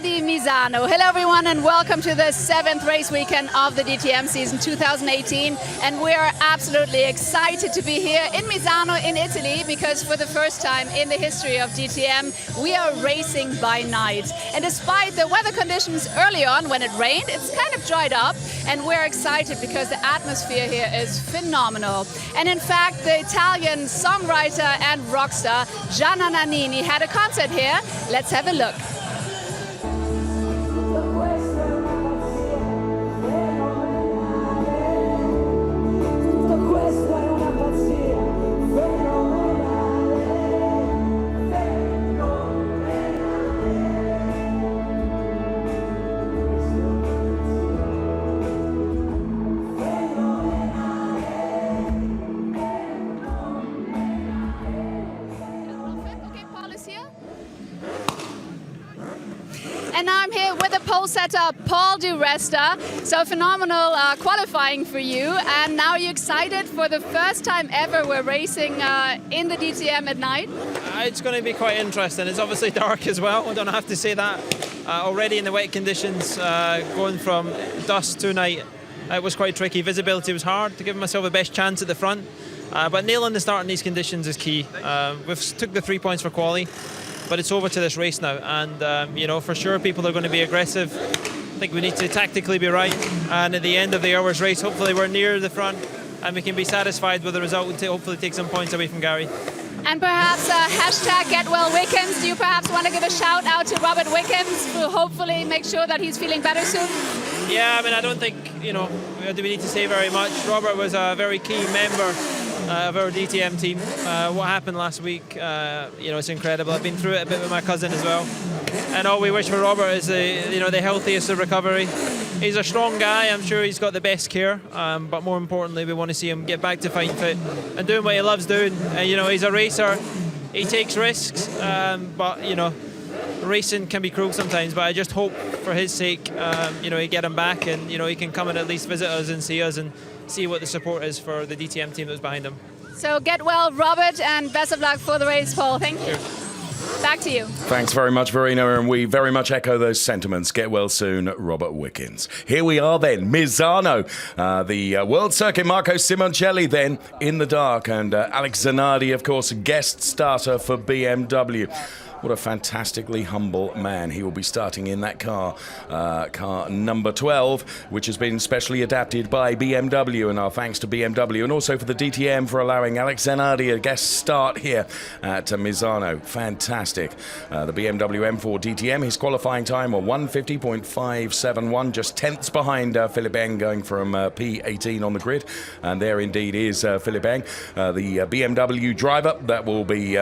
di Misano. Hello everyone and welcome to the 7th race weekend of the DTM season 2018. And we are absolutely excited to be here in Misano in Italy because for the first time in the history of DTM, we are racing by night. And despite the weather conditions early on when it rained, it's kind of dried up. And we're excited because the atmosphere here is phenomenal. And in fact, the Italian songwriter and rock star Gianna Nannini had a concert here. Let's have a look. And now I'm here with the pole setter, Paul di Resta. So phenomenal qualifying for you. And now you're excited for the first time ever we're racing in the DTM at night? It's going to be quite interesting. It's obviously dark as well. I don't have to say that. Already in the wet conditions, going from dusk to night, it was quite tricky. Visibility was hard to give myself a best chance at the front. But nailing the start in these conditions is key. We've took the 3 points for quali. But it's over to this race now, and you know, for sure people are going to be aggressive. I think we need to tactically be right, and at the end of the hour's race, hopefully we're near the front and we can be satisfied with the result and hopefully take some points away from Gary. And perhaps hashtag #GetWellWickens. Do you perhaps want to give a shout out to Robert Wickens to hopefully make sure that he's feeling better soon? Yeah, I mean, I don't think, you know, we need to say very much. Robert was a very key member of our DTM team. What happened last week, you know, it's incredible. I've been through it a bit with my cousin as well. And all we wish for Robert is the healthiest of recovery. He's a strong guy. I'm sure he's got the best care. But more importantly, we want to see him get back to fighting fit and doing what he loves doing. You know, he's a racer. He takes risks. But you know, racing can be cruel sometimes. But I just hope, for his sake, you know, he get him back and you know he can come and at least visit us and see us and see what the support is for the DTM team that was behind him. So get well, Robert, and best of luck for the race, Paul. Thank you. Back to you. Thanks very much, Verena, and we very much echo those sentiments. Get well soon, Robert Wickens. Here we are then, Misano, the World Circuit, Marco Simoncelli then in the dark, and Alex Zanardi, of course, guest starter for BMW. What a fantastically humble man. He will be starting in that car, car number 12, which has been specially adapted by BMW, and our thanks to BMW and also for the DTM for allowing Alex Zanardi a guest start here at Misano. Fantastic. The BMW M4 DTM, his qualifying time of 150.571, just tenths behind Philipp Eng, going from P18 on the grid. And there indeed is Philipp Eng, the BMW driver that will be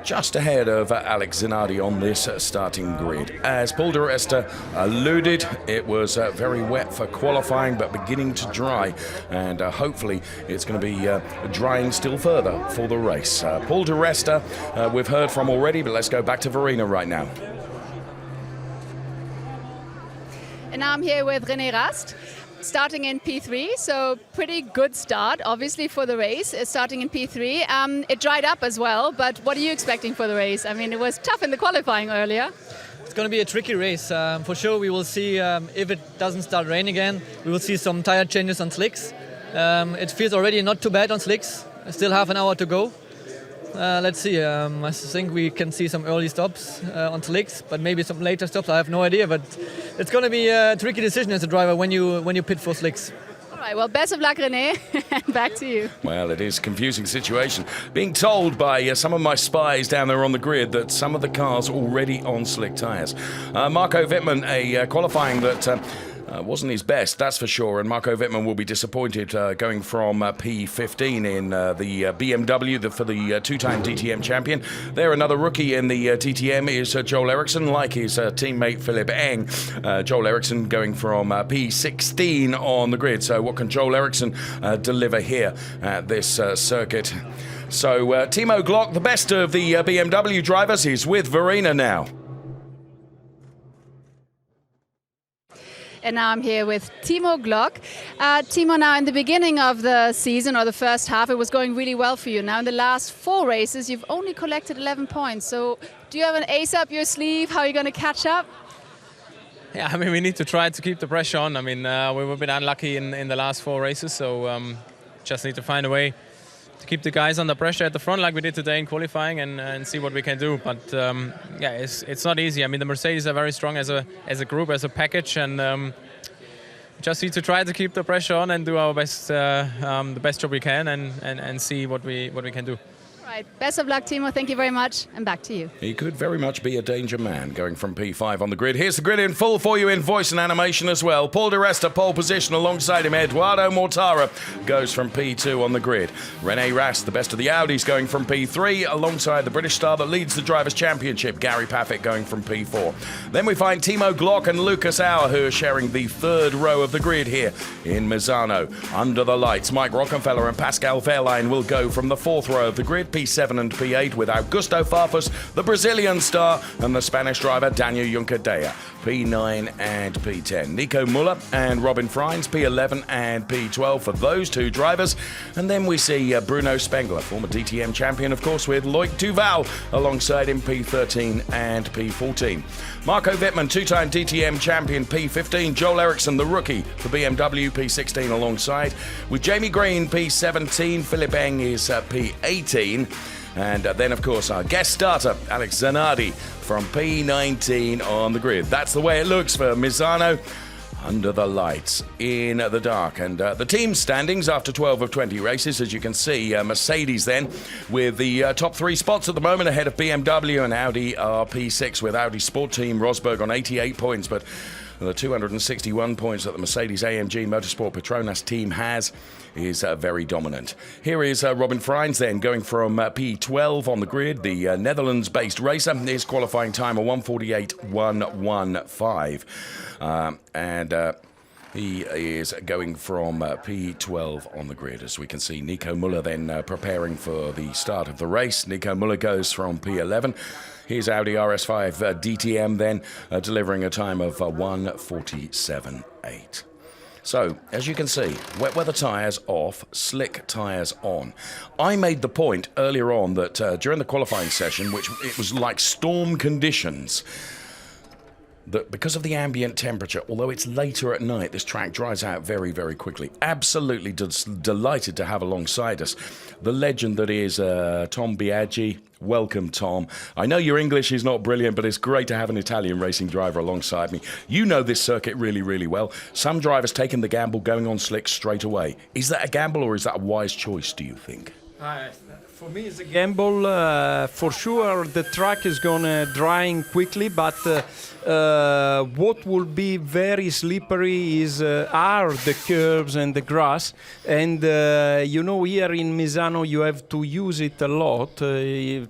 just ahead of Alex Zanardi on this starting grid. As Paul di Resta alluded, it was very wet for qualifying but beginning to dry, and hopefully it's going to be drying still further for the race. Paul di Resta we've heard from already, but let's go back to Verena right now. And now I'm here with René Rast, starting in P3, so pretty good start, obviously, for the race, starting in P3. It dried up as well, but what are you expecting for the race? I mean, it was tough in the qualifying earlier. It's going to be a tricky race. For sure, we will see, if it doesn't start rain again, we will see some tire changes on slicks. It feels already not too bad on slicks. Still half an hour to go. Let's see. I think we can see some early stops on slicks, but maybe some later stops. I have no idea, but it's going to be a tricky decision as a driver when you pit for slicks. All right, well, best of luck, René. Back to you. Well, it is a confusing situation. Being told by some of my spies down there on the grid that some of the cars already on slick tyres. Marco Wittmann, a qualifying that wasn't his best, that's for sure, and Marco Wittmann will be disappointed going from P15 in the BMW for the two-time DTM champion. There, another rookie in the DTM is Joel Eriksson, like his teammate Philipp Eng. Joel Eriksson going from P16 on the grid. So what can Joel Eriksson deliver here at this circuit? So Timo Glock, the best of the BMW drivers, is with Verena now. And now I'm here with Timo Glock. Timo, now in the beginning of the season, or the first half, it was going really well for you. Now in the last 4 races, you've only collected 11 points. So do you have an ace up your sleeve? How are you going to catch up? Yeah, I mean, we need to try to keep the pressure on. I mean, we've been unlucky in the last 4 races, so just need to find a way to keep the guys under pressure at the front like we did today in qualifying and see what we can do. But yeah, it's not easy. I mean, the Mercedes are very strong as a group, as a package, and just need to try to keep the pressure on and do our best, the best job we can, and see what we can do. Right. Best of luck, Timo. Thank you very much. And back to you. He could very much be a danger man going from P5 on the grid. Here's the grid in full for you in voice and animation as well. Paul di Resta pole position alongside him. Eduardo Mortara goes from P2 on the grid. René Rast, the best of the Audis, going from P3 alongside the British star that leads the Drivers' Championship, Gary Paffett, going from P4. Then we find Timo Glock and Lucas Auer, who are sharing the third row of the grid here in Misano. Under the lights, Mike Rockenfeller and Pascal Wehrlein will go from the fourth row of the grid, P7 and P8, with Augusto Farfus, the Brazilian star, and the Spanish driver Daniel Juncadella, P9 and P10. Nico Müller and Robin Freins, P11 and P12 for those two drivers. And then we see Bruno Spengler, former DTM champion, of course, with Loic Duval alongside him, P13 and P14. Marco Wittmann, two-time DTM champion, P15. Joel Eriksson, the rookie for BMW, P16 alongside. With Jamie Green, P17. Philip Eng is P18. And then, of course, our guest starter, Alex Zanardi, from P19 on the grid. That's the way it looks for Misano under the lights in the dark. And the team standings after 12 of 20 races, as you can see, Mercedes then with the top 3 spots at the moment ahead of BMW, and Audi are P6 with Audi Sport Team Rosberg on 88 points. But the 261 points that the Mercedes-AMG Motorsport Petronas team has is very dominant. Here is Robin Freins then going from P12 on the grid. The Netherlands-based racer, his qualifying time of 1:48.115. And he is going from P12 on the grid. As we can see, Nico Müller then preparing for the start of the race. Nico Müller goes from P11. Here's Audi RS5 DTM then delivering a time of 1:47.8. So, as you can see, wet weather tyres off, slick tyres on. I made the point earlier on that during the qualifying session, which it was like storm conditions, that because of the ambient temperature, although it's later at night, this track dries out very, very quickly. Absolutely delighted to have alongside us the legend that is Tom Biaggi. Welcome, Tom. I know your English is not brilliant, but it's great to have an Italian racing driver alongside me. You know this circuit really, really well. Some drivers taking the gamble going on slick straight away. Is that a gamble or is that a wise choice, do you think? For me, it's a gamble. For sure, the track is going to drying quickly, but what will be very slippery are the curves and the grass. And you know, here in Misano, you have to use it a lot to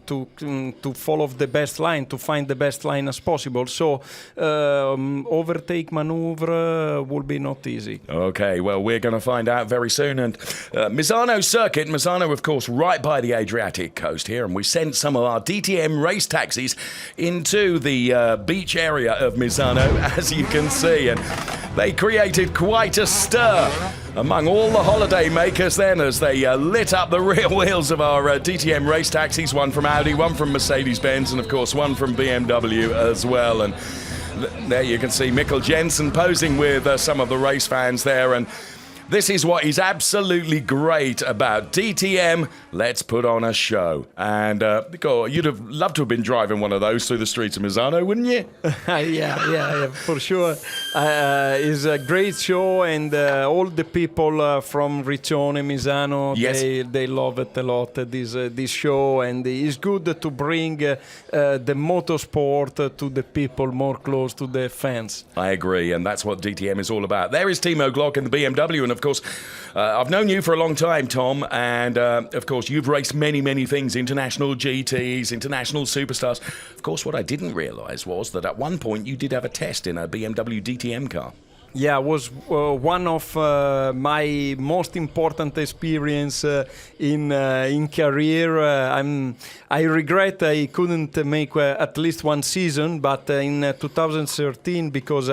follow the best line, to find the best line as possible. So overtake maneuver will be not easy. Okay, well, we're going to find out very soon. And Misano circuit, Misano, of course, right by the Adriatic coast here, and we sent some of our DTM race taxis into the beach area of Misano, as you can see, and they created quite a stir among all the holiday makers then as they lit up the rear wheels of our DTM race taxis, one from Audi, one from Mercedes-Benz, and of course one from BMW as well. And there you can see Mikkel Jensen posing with some of the race fans there, and this is what is absolutely great about DTM. Let's put on a show. And you'd have loved to have been driving one of those through the streets of Misano, wouldn't you? yeah, for sure. It's a great show, and all the people from Riccione, Misano, yes, they love it a lot, this show. And it's good to bring the motorsport to the people more close to the fans. I agree, and that's what DTM is all about. There is Timo Glock in the BMW, and of course, I've known you for a long time, Tom, and of course, you've raced many, many things, international GTs, international superstars. Of course, what I didn't realise was that at one point you did have a test in a BMW DTM car. Yeah, was one of my most important experience in career. I regret I couldn't make at least one season, but in 2013, because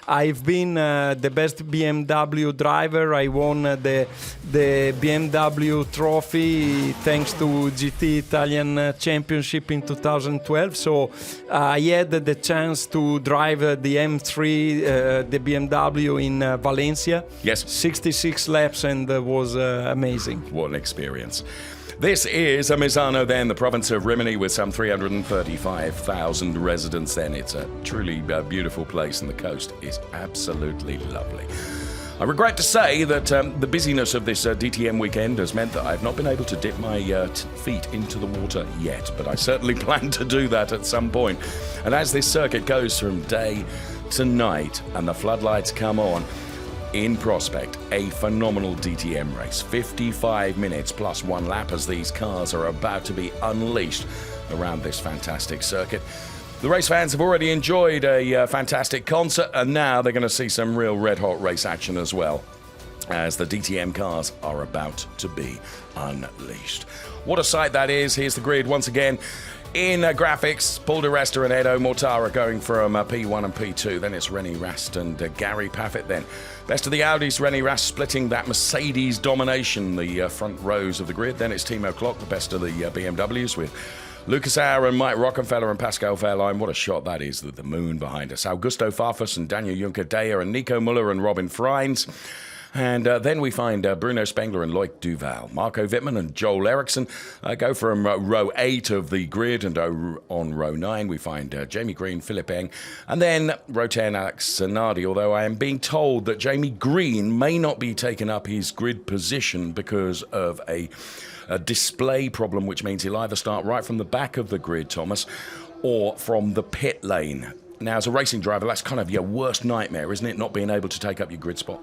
I've been the best BMW driver, I won the BMW trophy thanks to GT Italian Championship in 2012. So I had the chance to drive the M3, the BMW in Valencia. Yes. 66 laps, and was amazing. What an experience. This is a Misano then, the province of Rimini, with some 335,000 residents then. It's a truly beautiful place, and the coast is absolutely lovely. I regret to say that the busyness of this DTM weekend has meant that I've not been able to dip my feet into the water yet, but I certainly plan to do that at some point. And as this circuit goes from day to night and the floodlights come on, in prospect, a phenomenal DTM race. 55 minutes plus one lap as these cars are about to be unleashed around this fantastic circuit. The race fans have already enjoyed a fantastic concert, and now they're going to see some real red-hot race action as well, as the DTM cars are about to be unleashed. What a sight that is. Here's the grid once again. In graphics, Paul di Resta and Edo Mortara going from P1 and P2. Then it's René, Rast and Gary Paffett then. Best of the Audis, René, Rast splitting that Mercedes domination, the front rows of the grid. Then it's Timo Klock, the best of the BMWs, with Lucas Auer and Mike Rockenfeller and Pascal Wehrlein. What a shot that is, with the moon behind us. Augusto Farfus and Daniel Juncker-Deyer and Nico Muller and Robin Freins. And then we find Bruno Spengler and Loic Duval. Marco Wittmann and Joel Eriksson go from row 8 of the grid, and on row 9 we find Jamie Green, Philip Eng, and then row 10 Alex Zanardi, although I am being told that Jamie Green may not be taking up his grid position because of a display problem, which means he'll either start right from the back of the grid, Thomas, or from the pit lane. Now, as a racing driver, that's kind of your worst nightmare, isn't it, not being able to take up your grid spot?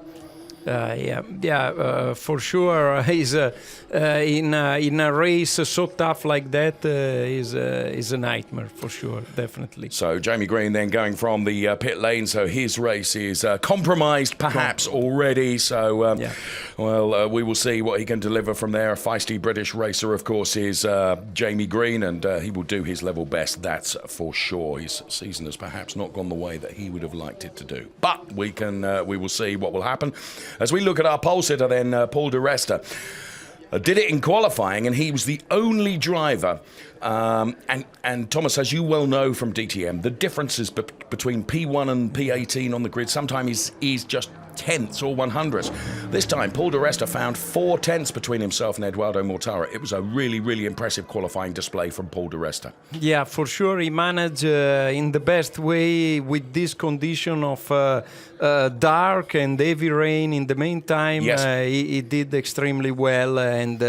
For sure. He's in a race so tough like that is a nightmare for sure, definitely. So Jamie Green then going from the pit lane, so his race is compromised perhaps already. So we will see what he can deliver from there. A feisty British racer, of course, is Jamie Green, and he will do his level best. That's for sure. His season has perhaps not gone the way that he would have liked it to do, but we will see what will happen. As we look at our pole sitter then, Paul di Resta did it in qualifying, and he was the only driver. And Thomas, as you well know from DTM, the differences between P1 and P18 on the grid sometimes is just tenths or 100ths. This time, Paul di Resta found 4 tenths between himself and Eduardo Mortara. It was a really, really impressive qualifying display from Paul di Resta. Yeah, for sure. He managed in the best way with this condition of dark and heavy rain. In the meantime, yes. He did extremely well, and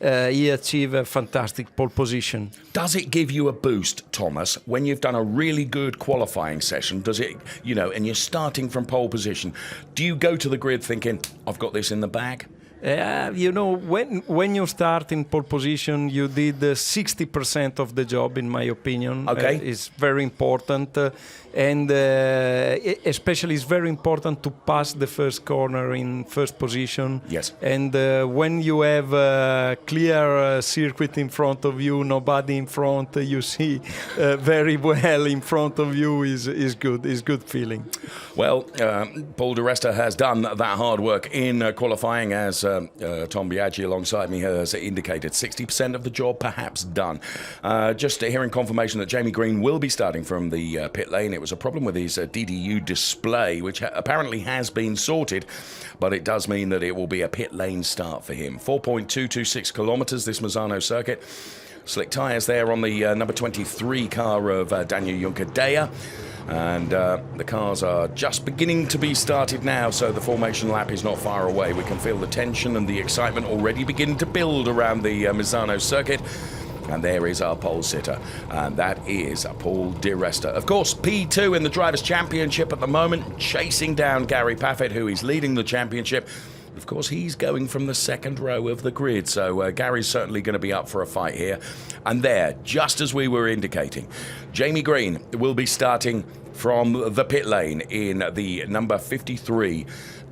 he achieved a fantastic pole position. Does it give you a boost, Thomas, when you've done a really good qualifying session? Does it, and you're starting from pole position, do you go to the grid thinking, I've got this in the bag? When you start in pole position, you did 60% of the job, in my opinion. Okay. It's very important. And especially it's very important to pass the first corner in first position. Yes. And when you have a clear circuit in front of you, nobody in front, you see very well in front of you is good. Is good feeling. Well, Paul di Resta has done that hard work in qualifying, as Tom Biaggi alongside me has indicated. 60% of the job perhaps done. Just hearing confirmation that Jamie Green will be starting from the pit lane. It was a problem with his DDU display, which apparently has been sorted, but it does mean that it will be a pit lane start for him. 4.226 kilometres, this Misano circuit. Slick tyres there on the number 23 car of Daniel Juncker-Deyer. And the cars are just beginning to be started now, so the formation lap is not far away. We can feel the tension and the excitement already beginning to build around the Misano circuit. And there is our pole sitter, and that is Paul di Resta. Of course, P2 in the Drivers' Championship at the moment, chasing down Gary Paffett, who is leading the championship. Of course, he's going from the second row of the grid, so Gary's certainly going to be up for a fight here. And there, just as we were indicating, Jamie Green will be starting from the pit lane in the number 53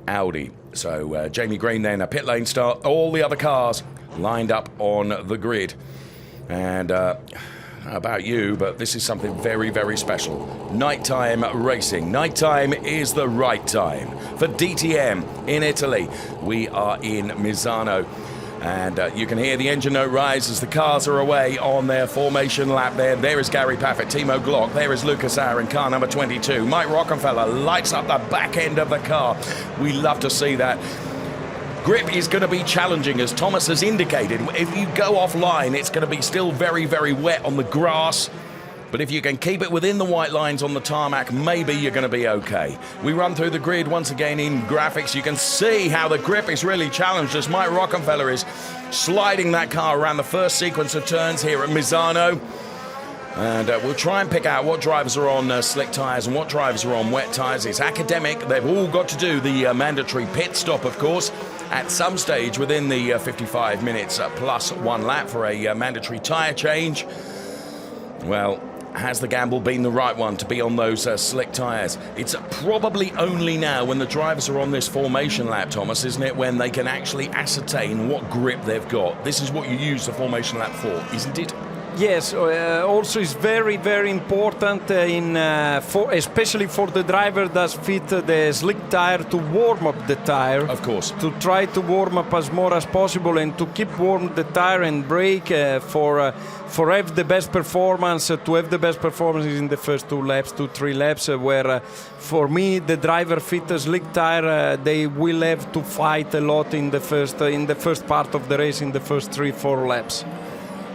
Audi. So Jamie Green then, a pit lane start. All the other cars lined up on the grid. And I don't know about you, but this is something very, very special. Nighttime racing. Nighttime is the right time for DTM in Italy. We are in Misano. And you can hear the engine note rise as the cars are away on their formation lap there. There is Gary Paffett, Timo Glock. There is Lucas Sauer in car number 22. Mike Rockefeller lights up the back end of the car. We love to see that. Grip is going to be challenging, as Thomas has indicated. If you go offline, it's going to be still very, very wet on the grass. But if you can keep it within the white lines on the tarmac, maybe you're going to be okay. We run through the grid once again in graphics. You can see how the grip is really challenged as Mike Rockefeller is sliding that car around the first sequence of turns here at Misano. And we'll try and pick out what drivers are on slick tyres and what drivers are on wet tyres. It's academic. They've all got to do the mandatory pit stop, of course, at some stage within the 55 minutes plus one lap for a mandatory tyre change. Well, has the gamble been the right one to be on those slick tyres? It's probably only now when the drivers are on this formation lap, Thomas, isn't it, when they can actually ascertain what grip they've got. This is what you use the formation lap for, isn't it? Yes, also it's very, very important especially for the driver that fit the slick tire, to warm up the tire. Of course. To try to warm up as more as possible and to keep warm the tire and brake for have the best performance, to have the best performances in the first 2-3 laps, where for me the driver fit a slick tire, they will have to fight a lot in the first part of the race, in the first 3-4 laps.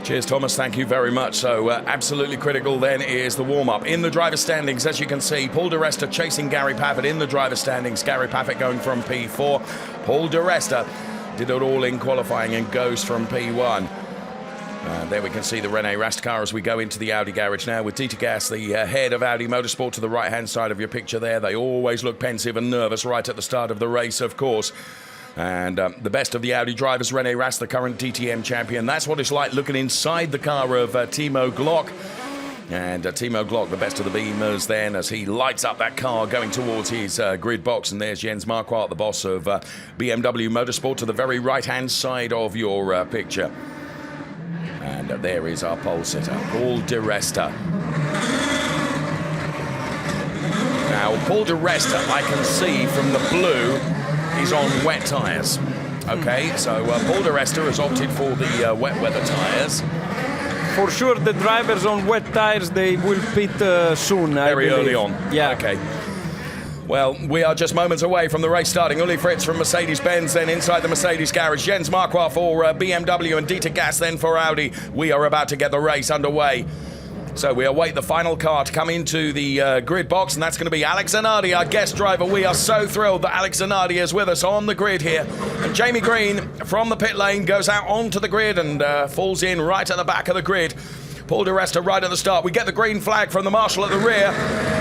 Cheers, Thomas. Thank you very much. So absolutely critical then is the warm-up. In the driver's standings, as you can see, Paul di Resta chasing Gary Paffett in the driver's standings. Gary Paffett going from P4. Paul di Resta did it all in qualifying and goes from P1. There we can see the René Rast car as we go into the Audi garage now with Dieter Gas, the head of Audi Motorsport, to the right-hand side of your picture there. They always look pensive and nervous right at the start of the race, of course. And the best of the Audi drivers, René Rast, the current DTM champion. That's what it's like looking inside the car of Timo Glock. And Timo Glock, the best of the Beamers then, as he lights up that car going towards his grid box. And there's Jens Marquardt, the boss of BMW Motorsport, to the very right-hand side of your picture. And there is our pole sitter, Paul di Resta. Now, Paul di Resta, I can see from the blue, is on wet tyres. Okay, so Paul di Resta has opted for the wet weather tyres. For sure, the drivers on wet tyres, they will pit soon. Very early on. Yeah. Okay. Well, we are just moments away from the race starting. Uli Fritz from Mercedes-Benz, then inside the Mercedes garage. Jens Marquardt for BMW and Dieter Gas then for Audi. We are about to get the race underway. So we await the final car to come into the grid box, and that's going to be Alex Zanardi, our guest driver. We are so thrilled that Alex Zanardi is with us on the grid here. And Jamie Green from the pit lane goes out onto the grid and falls in right at the back of the grid. Paul di Resta right at the start. We get the green flag from the marshal at the rear.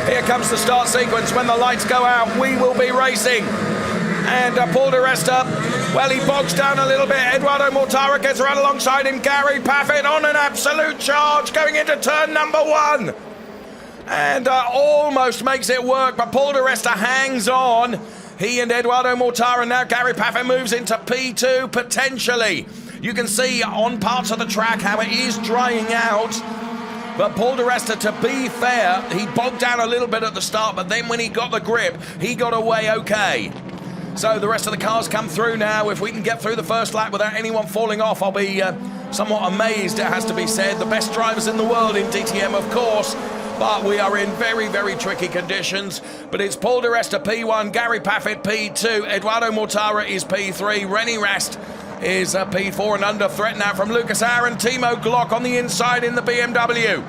Here comes the start sequence. When the lights go out, we will be racing. And Paul di Resta, well, he bogs down a little bit. Eduardo Mortara gets right alongside him. Gary Paffett on an absolute charge going into turn number 1. And almost makes it work, but Paul di Resta hangs on. He and Eduardo Mortara. Now Gary Paffett moves into P2, potentially. You can see on parts of the track how it is drying out. But Paul di Resta, to be fair, he bogged down a little bit at the start, but then when he got the grip, he got away okay. So the rest of the cars come through now. If we can get through the first lap without anyone falling off, I'll be somewhat amazed, it has to be said. The best drivers in the world in DTM, of course, but we are in very, very tricky conditions. But it's Paul di Resta P1, Gary Paffett P2, Eduardo Mortara is P3, René Rast is P4, and under threat now from Lucas Sauer and Timo Glock on the inside in the BMW.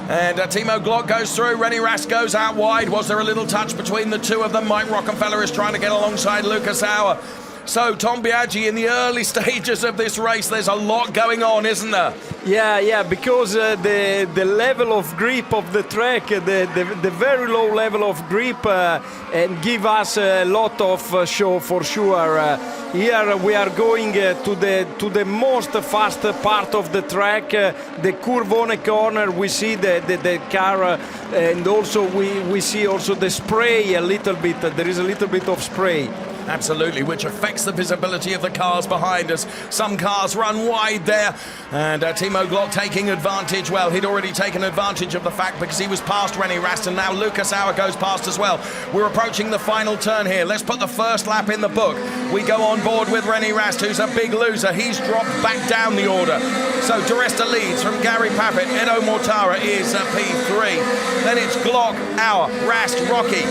And Timo Glock goes through, René Rast goes out wide. Was there a little touch between the two of them? Mike Rockefeller is trying to get alongside Lucas Sauer. So, Tom Biaggi, in the early stages of this race, there's a lot going on, isn't there? Yeah, because the level of grip of the track, the very low level of grip, and give us a lot of show for sure. Here we are going to the most fast part of the track, the curve on a corner. We see the car, and also we see also the spray a little bit. There is a little bit of spray. Absolutely, which affects the visibility of the cars behind us. Some cars run wide there, and Timo Glock taking advantage. Well, he'd already taken advantage of the fact because he was past René Rast, and now Lucas Auer goes past as well. We're approaching the final turn here. Let's put the first lap in the book. We go on board with René Rast, who's a big loser. He's dropped back down the order. So Di Resta leads from Gary Paffett. Edo Mortara is P3. Then it's Glock, Auer, Rast, Rocky,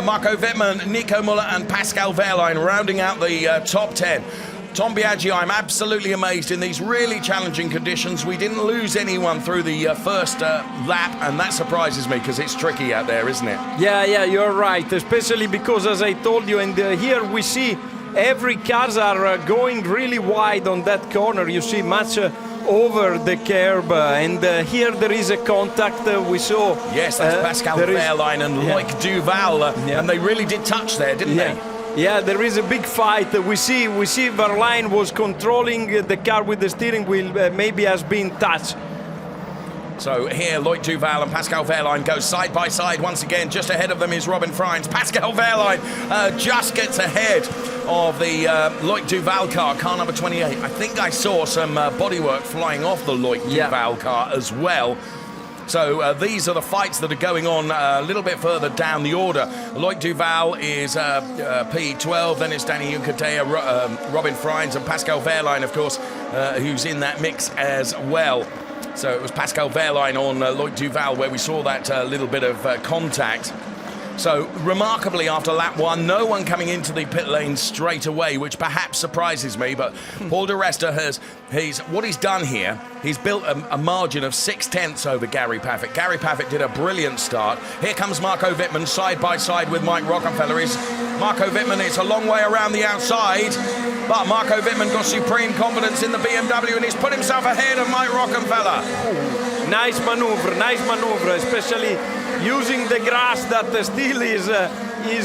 Marco Wittmann, Nico Müller, and Pascal Wehrlein rounding out the top 10. Tom Biaggi, I'm absolutely amazed in these really challenging conditions. We didn't lose anyone through the first lap, and that surprises me because it's tricky out there, isn't it? Yeah, you're right, especially because, as I told you, and here we see every cars are going really wide on that corner. You see much over the curb, and here there is a contact we saw. Yes, that's Pascal Wehrlein and Loic Duval, and they really did touch there, didn't they? Yeah, there is a big fight. We see Wehrlein was controlling the car with the steering wheel, maybe has been touched. So here, Loic Duval and Pascal Wehrlein go side by side once again. Just ahead of them is Robin Freins. Pascal Wehrlein just gets ahead of the Loic Duval car number 28. I think I saw some bodywork flying off the Loic Duval car as well. So these are the fights that are going on a little bit further down the order. Loic Duval is P12, then it's Danny Unkatea, Robin Freins, and Pascal Wehrlein, of course, who's in that mix as well. So it was Pascal Wehrlein on Loic Duval where we saw that little bit of contact. So remarkably, after lap one, no one coming into the pit lane straight away, which perhaps surprises me. But Paul Di Resta what he's done here, he's built a margin of 6/10 over Gary Paffett. Gary Paffett did a brilliant start. Here comes Marco Wittmann side by side with Mike Rockenfeller. Marco Wittmann, it's a long way around the outside, but Marco Wittmann got supreme confidence in the BMW and he's put himself ahead of Mike Rockenfeller. Oh, nice maneuver, especially using the grass that still is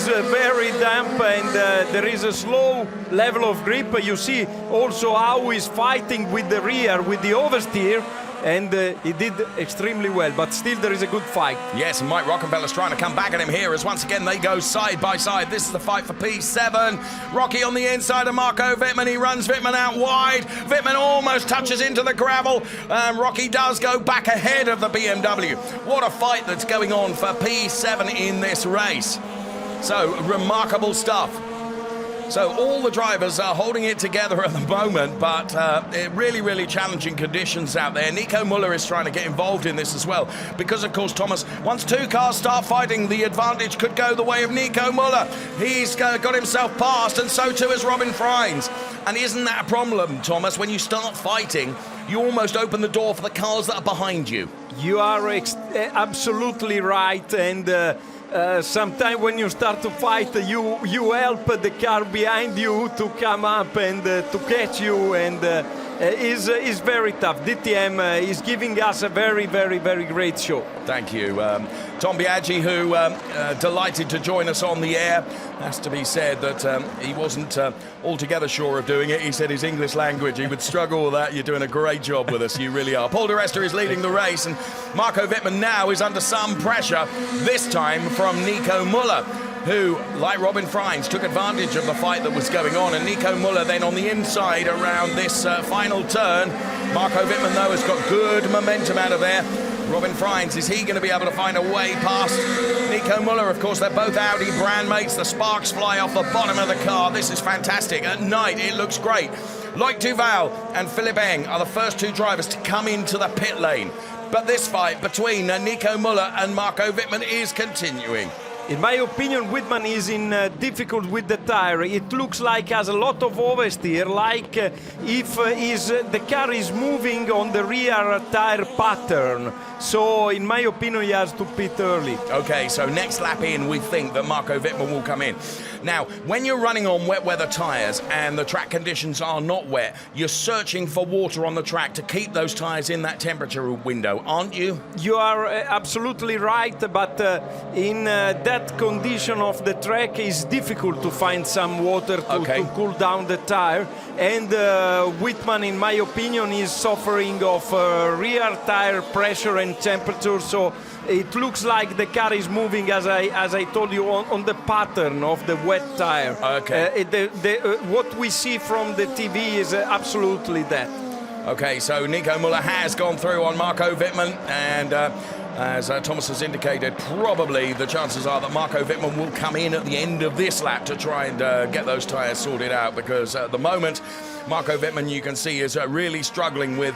very damp, and there is a slow level of grip. You see also how he's fighting with the rear, with the oversteer, and he did extremely well, but still there is a good fight. Yes, and Mike Rockenfeller's trying to come back at him here as once again they go side by side. This is the fight for P7. Rocky on the inside of Marco Wittmann. He runs Wittmann out wide. Wittmann almost touches into the gravel. Rocky does go back ahead of the BMW. What a fight that's going on for P7 in this race. So, remarkable stuff. So all the drivers are holding it together at the moment, but really, really challenging conditions out there. Nico Müller is trying to get involved in this as well, because of course, Thomas, once two cars start fighting, the advantage could go the way of Nico Müller. He's got himself past, and so too has Robin Freins. And isn't that a problem, Thomas? When you start fighting, you almost open the door for the cars that are behind you. You are absolutely right, and sometimes when you start to fight, you help the car behind you to come up and to catch you, and is very tough. DTM is giving us a very, very, very great show. Thank you. Tom Biaggi, who delighted to join us on the air. Has to be said that he wasn't altogether sure of doing it. He said his English language, he would struggle with that. You're doing a great job with us, you really are. Paul Di Resta is leading the race, and Marco Wittmann now is under some pressure, this time from Nico Müller, who, like Robin Freins, took advantage of the fight that was going on. And Nico Müller then on the inside around this final turn. Marco Wittmann, though, has got good momentum out of there. Robin Freins, is he going to be able to find a way past Nico Müller? Of course, they're both Audi brand mates. The sparks fly off the bottom of the car. This is fantastic. At night, it looks great. Loic Duval and Philippe Eng are the first two drivers to come into the pit lane. But this fight between Nico Müller and Marco Wittmann is continuing. In my opinion, Whitman is in difficult with the tire. It looks like has a lot of oversteer, like if the car is moving on the rear tire pattern. So, in my opinion, he has to pit early. Okay, so next lap in, we think that Marco Wittmann will come in. Now, when you're running on wet weather tyres and the track conditions are not wet, you're searching for water on the track to keep those tyres in that temperature window, aren't you? You are absolutely right, but in that condition of the track, it's difficult to find some water to cool down the tire. And Whitman, in my opinion, is suffering of rear tire pressure and temperature, so it looks like the car is moving, as I told you, on the pattern of the wet tire. Okay. What we see from the TV is absolutely that. Okay, so Nico Müller has gone through on Marco Wittmann, and as Thomas has indicated, probably the chances are that Marco Wittmann will come in at the end of this lap to try and get those tyres sorted out, because at the moment, Marco Wittmann, you can see, is really struggling with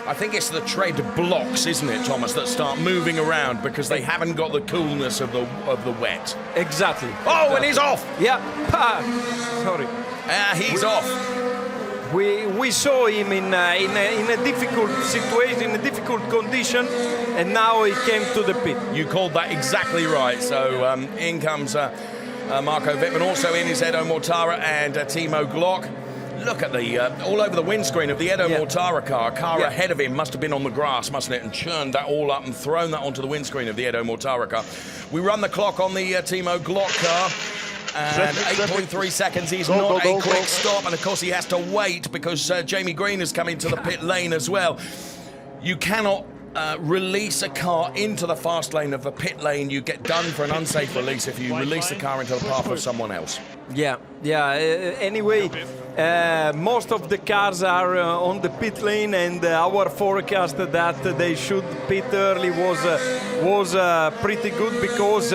I think it's the tread blocks, isn't it, Thomas, that start moving around because they haven't got the coolness of the wet. Exactly. Oh, and he's off! Yeah. Sorry. He's off. We saw him in a difficult situation, in a difficult condition, and now he came to the pit. You called that exactly right. So in comes Marco Wittmann, also in his Edo Mortara and Timo Glock. Look at all over the windscreen of the Edo Mortara car. A car ahead of him must have been on the grass, mustn't it? And churned that all up and thrown that onto the windscreen of the Edo Mortara car. We run the clock on the Timo Glock car. And 8.3 seconds is not a quick stop. And of course he has to wait because Jamie Green has come into the pit lane as well. You cannot release a car into the fast lane of the pit lane. You get done for an unsafe release if you release the car into the path of someone else. Yeah. Anyway, most of the cars are on the pit lane, and our forecast that they should pit early was pretty good because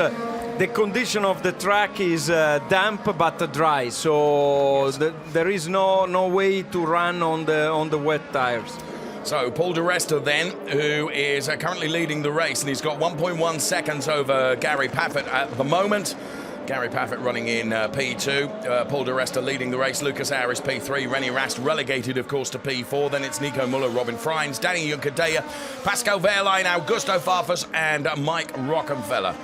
the condition of the track is damp but dry, so there is no way to run on the wet tires. So Paul di Resta then, who is currently leading the race, and he's got 1.1 seconds over Gary Paffett at the moment. Gary Paffett running in P2, Paul di Resta leading the race, Lucas Harris P3, René Rast relegated, of course, to P4. Then it's Nico Müller, Robin Freins, Danny Juncadella, Pascal Wehrlein, Augusto Farfus, and Mike Rockenfeller.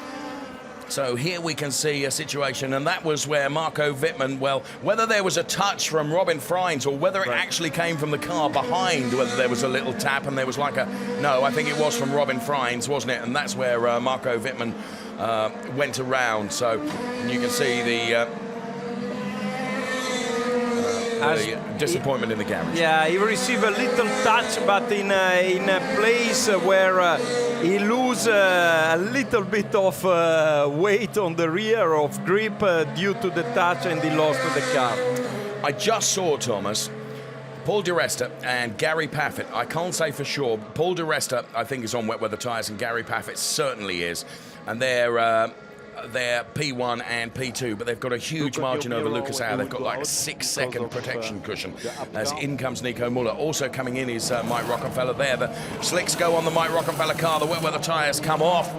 So here we can see a situation, and that was where Marco Wittmann, well, whether there was a touch from Robin Freins or whether it actually came from the car behind, whether there was a little tap and there was like no, I think it was from Robin Freins, wasn't it? And that's where Marco Wittmann went around. So you can see the disappointment in the garage. Yeah, he received a little touch, but in a place where he lose a little bit of weight on the rear of grip due to the touch, and he lost the car. I just saw, Thomas, Paul di Resta and Gary Paffett. I can't say for sure. Paul di Resta, I think, is on wet weather tyres, and Gary Paffett certainly is. And they're P1 and P2, but they've got a huge margin over Lucas Auer. They've got like a 6-second protection cushion. As in comes Nico Müller. Also coming in is Mike Rockenfeller there. The slicks go on the Mike Rockenfeller car. The wet weather tyres come off.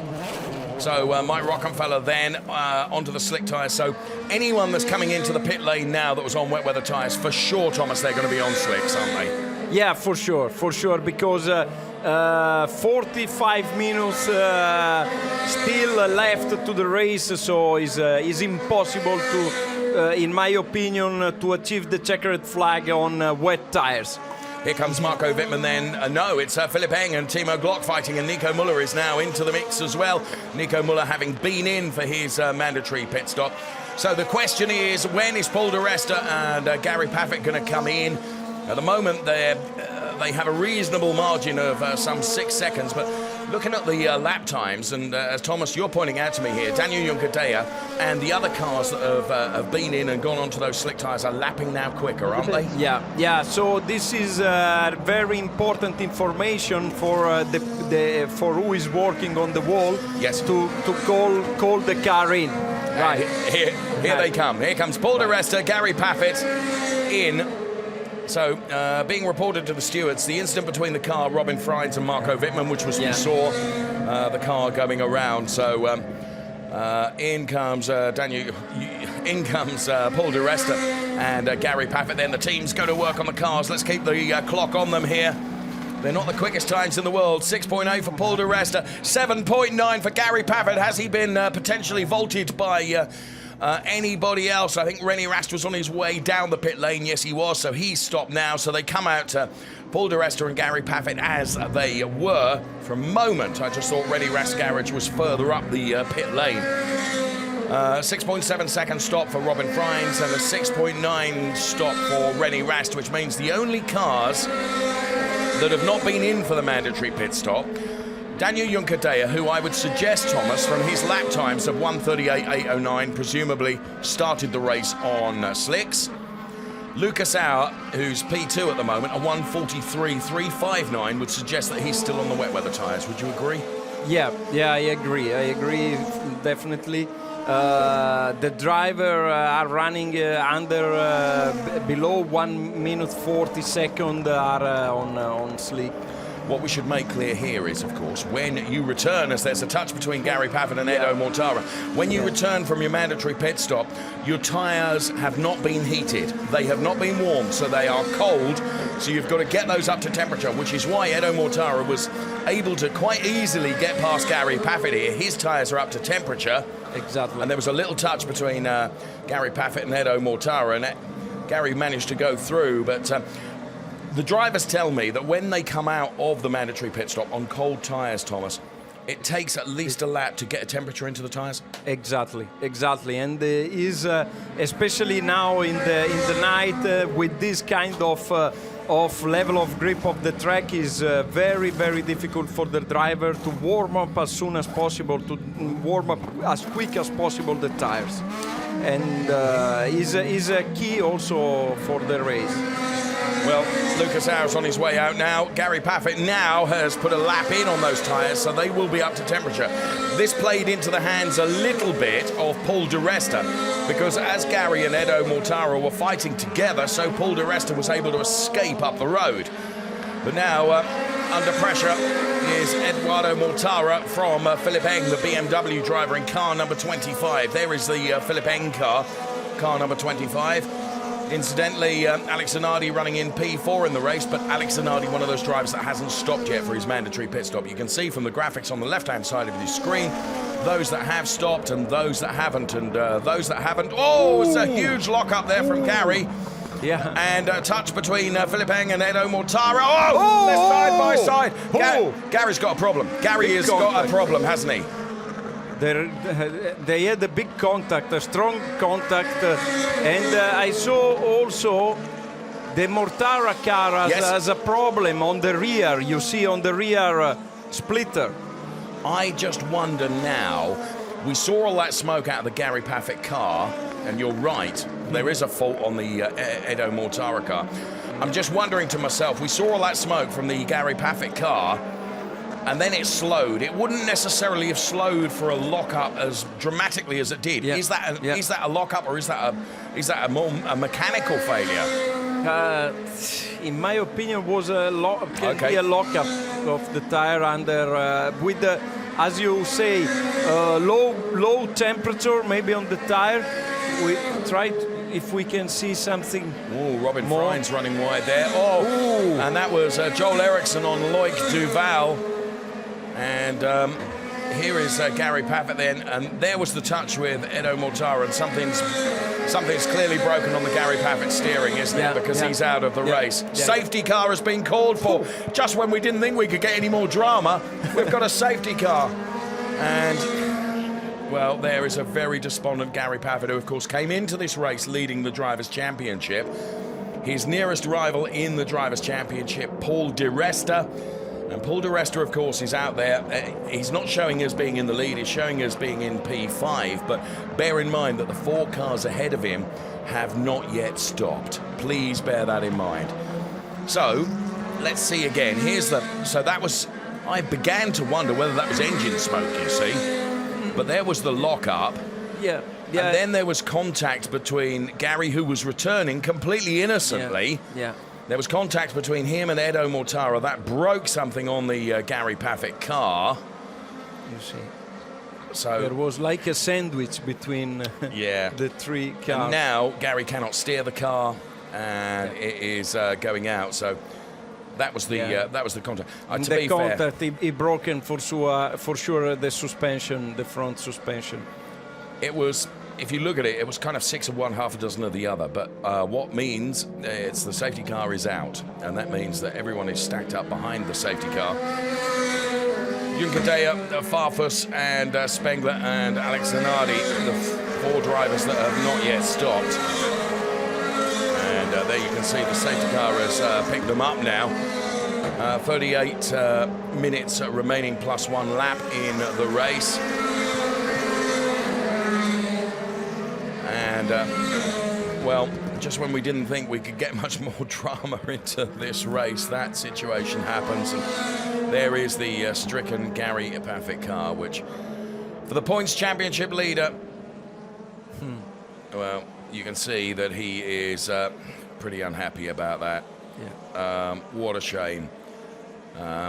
So Mike Rockenfeller then onto the slick tyres. So anyone that's coming into the pit lane now that was on wet weather tyres, for sure, Thomas, they're going to be on slicks, aren't they? Yeah, for sure, because 45 minutes still left to the race, so it's impossible to, in my opinion, to achieve the checkered flag on wet tires. Here comes Marco Wittmann then. No, it's Philipp Eng and Timo Glock fighting, and Nico Müller is now into the mix as well. Nico Müller having been in for his mandatory pit stop. So the question is, when is Paul di Resta and Gary Paffett going to come in? At the moment, they have a reasonable margin of some 6 seconds, but looking at the lap times, and as Thomas, you're pointing out to me here, Daniel Juncadella and the other cars that have been in and gone onto those slick tyres are lapping now quicker, aren't they? Yeah. So this is very important information for for who is working on the wall. Yes. To call the car in. Right. Here they come. Here comes Paul di Resta, Gary Paffett in. So, being reported to the stewards, the incident between the car, Robin Freins and Marco Wittmann, which was we saw the car going around. So, In comes in comes Paul di Resta and Gary Paffett. Then the teams go to work on the cars. Let's keep the clock on them here. They're not the quickest times in the world. 6.8 for Paul di Resta, 7.9 for Gary Paffett. Has he been potentially vaulted by anybody else? I think René Rast was on his way down the pit lane. Yes, he was. So he's stopped now. So they come out Paul di Resta and Gary Paffett as they were. For a moment, I just thought René Rast's garage was further up the pit lane. 6.7 second stop for Robin Freins and a 6.9 stop for René Rast, which means the only cars that have not been in for the mandatory pit stop. Daniel Juncadella, who I would suggest, Thomas, from his lap times of 1:38.809, presumably started the race on slicks. Lucas Auer, who's P2 at the moment, a 1:43.359, would suggest that he's still on the wet weather tyres. Would you agree? Yeah, I agree. Definitely. The driver are running below 1 minute 40 seconds are on slick. What we should make clear here is, of course, when you return, as there's a touch between Gary Paffett and Edo Mortara, when you return from your mandatory pit stop, your tyres have not been heated. They have not been warmed, so they are cold. So you've got to get those up to temperature, which is why Edo Mortara was able to quite easily get past Gary Paffett here. His tyres are up to temperature. Exactly. And there was a little touch between Gary Paffett and Edo Mortara, and Gary managed to go through, but the drivers tell me that when they come out of the mandatory pit stop on cold tyres, Thomas, it takes at least a lap to get a temperature into the tyres. Exactly, and is especially now in the night with this kind of level of grip of the track is very, very difficult for the driver to warm up as soon as possible, to warm up as quick as possible the tyres, and is a key also for the race. Well, Lucas Auer's on his way out now. Gary Paffett now has put a lap in on those tyres, so they will be up to temperature. This played into the hands a little bit of Paul di Resta, because as Gary and Edo Mortara were fighting together, so Paul di Resta was able to escape up the road. But now, under pressure, is Eduardo Mortara from Philipp Eng, the BMW driver in car number 25. There is the Philipp Eng car number 25. Incidentally, Alex Zanardi running in P4 in the race, but Alex Zanardi, one of those drivers that hasn't stopped yet for his mandatory pit stop. You can see from the graphics on the left-hand side of your screen, those that have stopped and those that haven't, and those that haven't. Oh, it's a huge lock-up there from Gary. Yeah. And a touch between Philipp Eng and Edo Mortara. Oh, they're side by side. Gary's got a problem. Gary has got a problem, hasn't he? They had a big contact, a strong contact, and I saw also the Mortara car has a problem on the rear. You see on the rear splitter. I just wonder now, we saw all that smoke out of the Gary Paffett car, and you're right, there is a fault on the Edo Mortara car. I'm just wondering to myself, we saw all that smoke from the Gary Paffett car, and then it slowed. It wouldn't necessarily have slowed for a lockup as dramatically as it did. Yeah. Is that a lockup, or is that a mechanical failure? In my opinion, was a lockup of the tire under with the, as you say, low temperature maybe on the tire. We tried if we can see something. Oh, Robin Freins running wide there. And that was Joel Eriksson on Loic Duval. And here is Gary Paffett then, and there was the touch with Edo Mortara, and something's clearly broken on the Gary Paffett steering, isn't it? Because he's out of the race. Yeah. Safety car has been called for. Just when we didn't think we could get any more drama, we've got a safety car. And, well, there is a very despondent Gary Paffett, who, of course, came into this race leading the Drivers' Championship. His nearest rival in the Drivers' Championship, Paul di Resta. And Paul di Resta, of course, is out there. He's not showing as being in the lead, he's showing as being in P5. But bear in mind that the 4 cars ahead of him have not yet stopped. Please bear that in mind. So, let's see again. I began to wonder whether that was engine smoke, you see. But there was the lock-up. Yeah. And then there was contact between Gary, who was returning completely innocently. Yeah. There was contact between him and Edo Mortara. That broke something on the Gary Paffett car. You see. So there was like a sandwich between the three cars. And now Gary cannot steer the car, and it is going out. So that was the contact. To the be contact, fair, he broken for sure the suspension, the front suspension. it was. If you look at it, it was kind of 6 of one, half a dozen of the other. But what means it's the safety car is out, and that means that everyone is stacked up behind the safety car. Junkadea, Farfus, and Spengler and Alex Zanardi, the 4 drivers that have not yet stopped. And there you can see the safety car has picked them up now. 38 minutes remaining plus 1 lap in the race. And, well, just when we didn't think we could get much more drama into this race, that situation happens. And there is the stricken Gary Paffett car, which, for the points championship leader, well, you can see that he is pretty unhappy about that. Yeah. What a shame.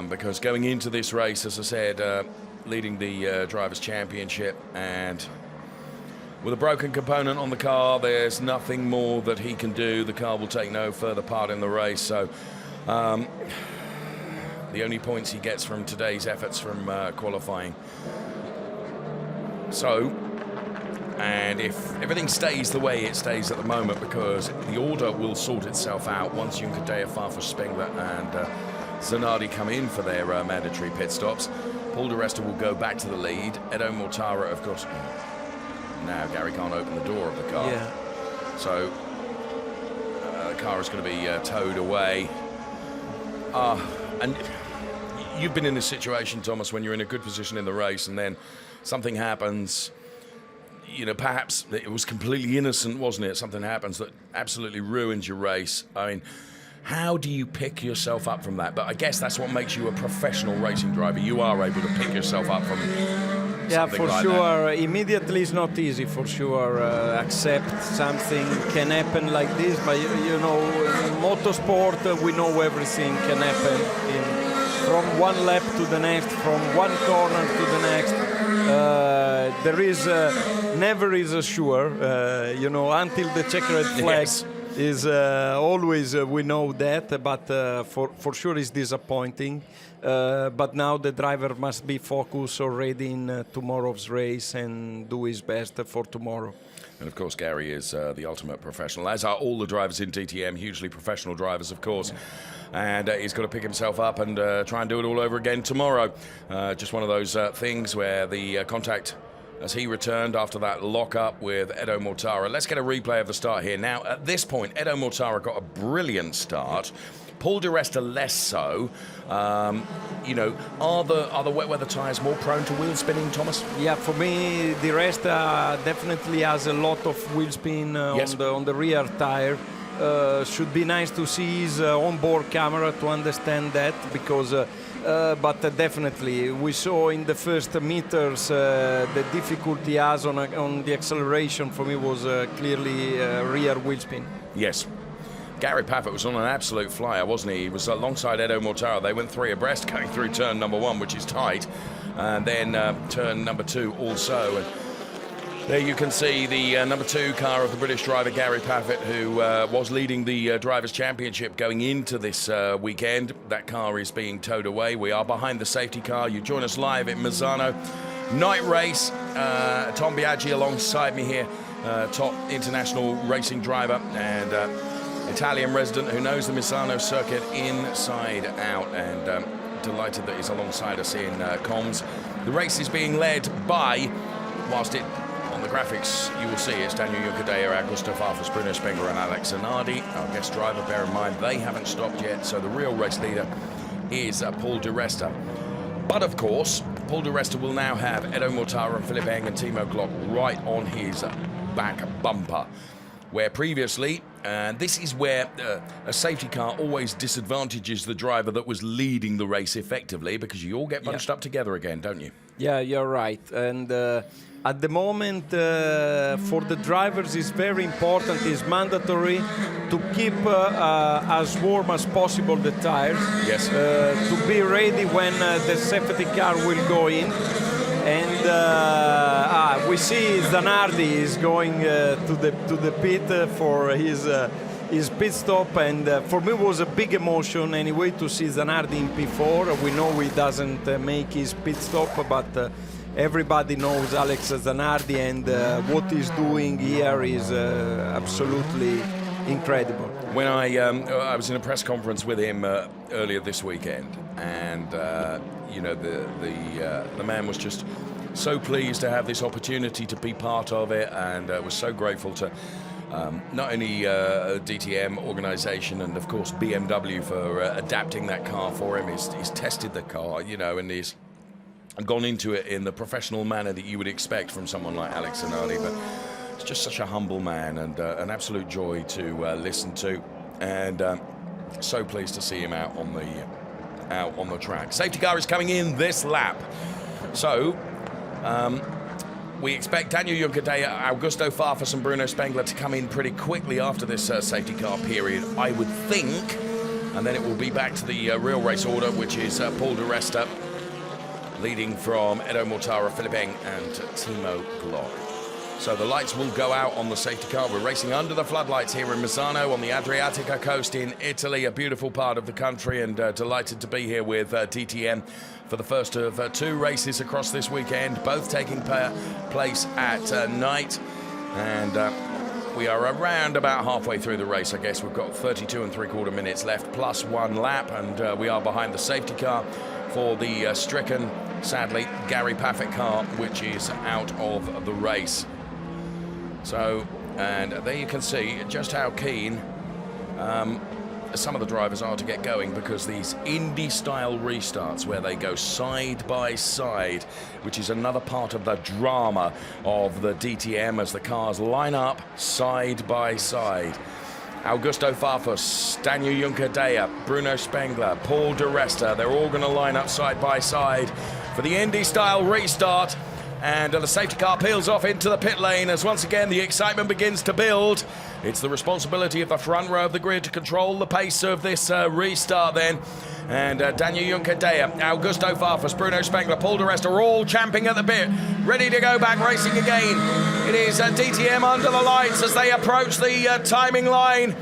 Because going into this race, as I said, leading the Drivers' Championship, and with a broken component on the car, there's nothing more that he can do. The car will take no further part in the race. So the only points he gets from today's efforts from qualifying. So, and if everything stays the way it stays at the moment, because the order will sort itself out once Junkadea, Farfus, Spengler and Zanardi come in for their mandatory pit stops, Paul di Resta will go back to the lead. Edo Mortara, of course. Now Gary can't open the door of the car. Yeah. So the car is going to be towed away. And you've been in this situation, Thomas, when you're in a good position in the race and then something happens. You know, perhaps it was completely innocent, wasn't it? Something happens that absolutely ruins your race. I mean, how do you pick yourself up from that? But I guess that's what makes you a professional racing driver. You are able to pick yourself up from something for like sure. that. Immediately it's not easy, for sure. Accept something can happen like this, but you know, in motorsport, we know everything can happen from one lap to the next, from one corner to the next. There is never is a sure, you know, until the checkered flag. Yes. Is always we know that, but for sure it's disappointing. But now the driver must be focused already in tomorrow's race and do his best for tomorrow. And of course, Gary is the ultimate professional, as are all the drivers in DTM, hugely professional drivers, of course. And he's got to pick himself up and try and do it all over again tomorrow. Just one of those things where the contact, as he returned after that lock-up with Edo Mortara. Let's get a replay of the start here. Now, at this point, Edo Mortara got a brilliant start. Paul di Resta less so. You know, are the wet weather tyres more prone to wheel spinning, Thomas? Yeah, for me, di Resta definitely has a lot of wheel spin on the rear tyre. Should be nice to see his onboard camera to understand that, because but definitely we saw in the first meters the difficulty he has on the acceleration. For me was clearly rear wheel spin. Yes. Gary Paffett was on an absolute flyer, wasn't he? He was alongside Edo Mortara. They went 3 abreast going through turn number 1, which is tight, and then turn number 2 also. And there you can see the number 2 car of the British driver Gary Paffett, who was leading the Drivers' Championship going into this weekend. That car is being towed away. We are behind the safety car. You join us live at Misano. Night race. Tom Biaggi alongside me here, top international racing driver and Italian resident who knows the Misano circuit inside out, and delighted that he's alongside us in comms. The race is being led by, whilst on the graphics you will see it's Daniel Junkadea, Augusto Farfus, Bruno Spengler and Alex Zanardi, our guest driver. Bear in mind they haven't stopped yet, so the real race leader is Paul di Resta. But of course, Paul di Resta will now have Edo Mortara and Philippe Eng and Timo Glock right on his back bumper, where previously, and this is where a safety car always disadvantages the driver that was leading the race effectively, because you all get bunched up together again, don't you? Yeah, you're right. And at the moment, for the drivers, it's very important, it's mandatory to keep as warm as possible the tires. Yes. To be ready when the safety car will go in. And we see Zanardi is going to the pit for his pit stop, and for me it was a big emotion anyway to see Zanardi in P4. We know he doesn't make his pit stop, but everybody knows Alex Zanardi, and what he's doing here is absolutely incredible. When I was in a press conference with him earlier this weekend, and the man was just so pleased to have this opportunity to be part of it, and was so grateful to not only DTM organization and of course BMW for adapting that car for him. He's tested the car, and he's gone into it in the professional manner that you would expect from someone like Alex Zanardi. But it's just such a humble man, and an absolute joy to listen to, and so pleased to see him out on the track. Safety car is coming in this lap, so we expect Daniel Juncadella, Augusto Farfus and Bruno Spengler to come in pretty quickly after this safety car period, I would think, and then it will be back to the real race order, which is Paul di Resta leading from Edo Mortara, Philipp Eng and Timo Glock. So the lights will go out on the safety car. We're racing under the floodlights here in Misano on the Adriatica coast in Italy, a beautiful part of the country, and delighted to be here with DTM for the first of two races across this weekend, both taking place at night. And we are around about halfway through the race, I guess. We've got 32 3/4 minutes left, plus one lap, and we are behind the safety car for the stricken, sadly, Gary Paffett car, which is out of the race. So, and there you can see just how keen some of the drivers are to get going, because these Indy-style restarts where they go side by side, which is another part of the drama of the DTM as the cars line up side by side. Augusto Farfus, Daniel Juncadella, Bruno Spengler, Paul di Resta, they're all going to line up side by side for the Indy-style restart. And the safety car peels off into the pit lane as once again the excitement begins to build. It's the responsibility of the front row of the grid to control the pace of this restart then. And Daniel Juncadella, Augusto Farfus, Bruno Spengler, Paul di Resta are all champing at the bit, ready to go back racing again. It is DTM under the lights as they approach the timing line.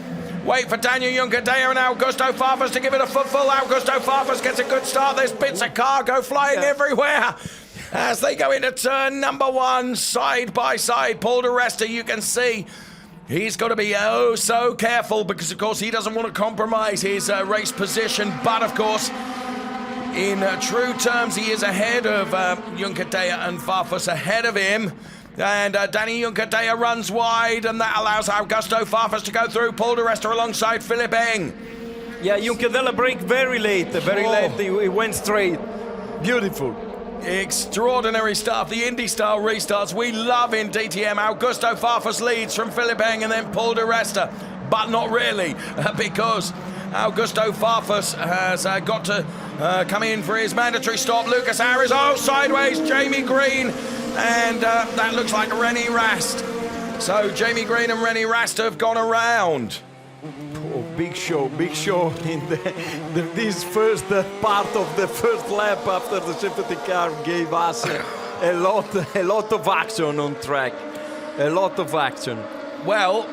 Wait for Daniel Juncadella and Augusto Farfus to give it a footful. Augusto Farfus gets a good start. There's bits of cargo flying everywhere as they go into turn number one, side by side. Paul di Resta, you can see he's got to be oh so careful, because of course he doesn't want to compromise his race position, but of course in true terms he is ahead of Juncadella and Farfus ahead of him. And Danny Juncadella runs wide, and that allows Augusto Farfus to go through. Paul di Resta alongside Philipp Eng. Yeah, Juncadella braked very late, late. He went straight. Beautiful. Extraordinary stuff. The Indy-style restarts we love in DTM. Augusto Farfus leads from Philipp Eng and then Paul di Resta, but not really, because Augusto Farfus has got to come in for his mandatory stop. Lucas Harris, sideways, Jamie Green, and that looks like René Rast. So Jamie Green and René Rast have gone around. Oh, big show in this first part of the first lap after the safety car gave us a lot of action on track. A lot of action. Well,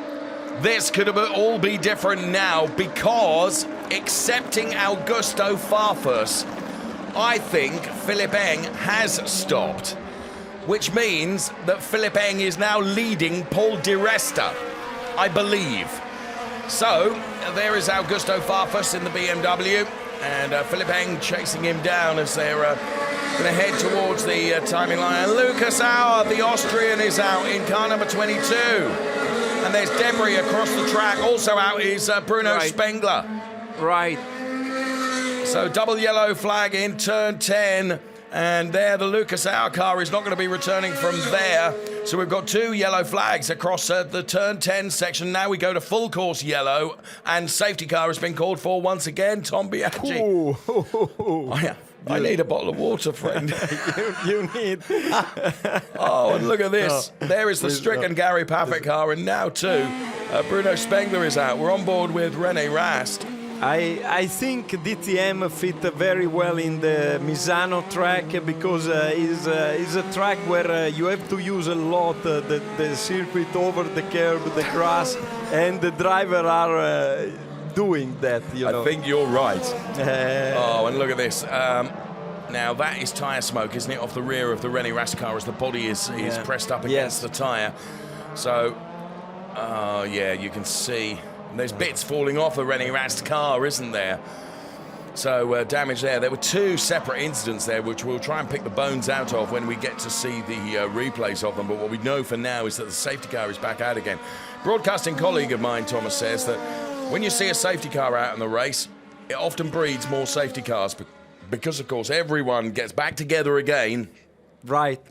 this could all be different now, because excepting Augusto Farfus, I think Philipp Eng has stopped, which means that Philipp Eng is now leading Paul di Resta, I believe. So there is Augusto Farfus in the BMW, and Philipp Eng chasing him down as they're going to head towards the timing line. And Lucas Auer, the Austrian, is out in car number 22. And there's debris across the track. Also out is Bruno Spengler. Right. So double yellow flag in turn 10. And there the Lucas Auer car is not going to be returning from there. So we've got two yellow flags across the turn 10 section. Now we go to full course yellow, and safety car has been called for once again. Tom Biaggi. I need a bottle of water, friend. you need. Oh, and look at this. There is the stricken Gary Paffett car, and now too, Bruno Spengler is out. We're on board with René Rast. I think DTM fit very well in the Misano track because it's a track where you have to use a lot the circuit over the curb, the grass, and the driver are doing that. I think you're right. Oh, and look at this. Now that is tyre smoke, isn't it, off the rear of the René Rast car as the body is pressed up against the tyre. So, yeah, you can see there's bits falling off the René Rast car, isn't there? So damage there. There were two separate incidents there, which we'll try and pick the bones out of when we get to see the replays of them. But what we know for now is that the safety car is back out again. Broadcasting colleague of mine, Thomas, says that when you see a safety car out in the race, it often breeds more safety cars because, of course, everyone gets back together again. Right.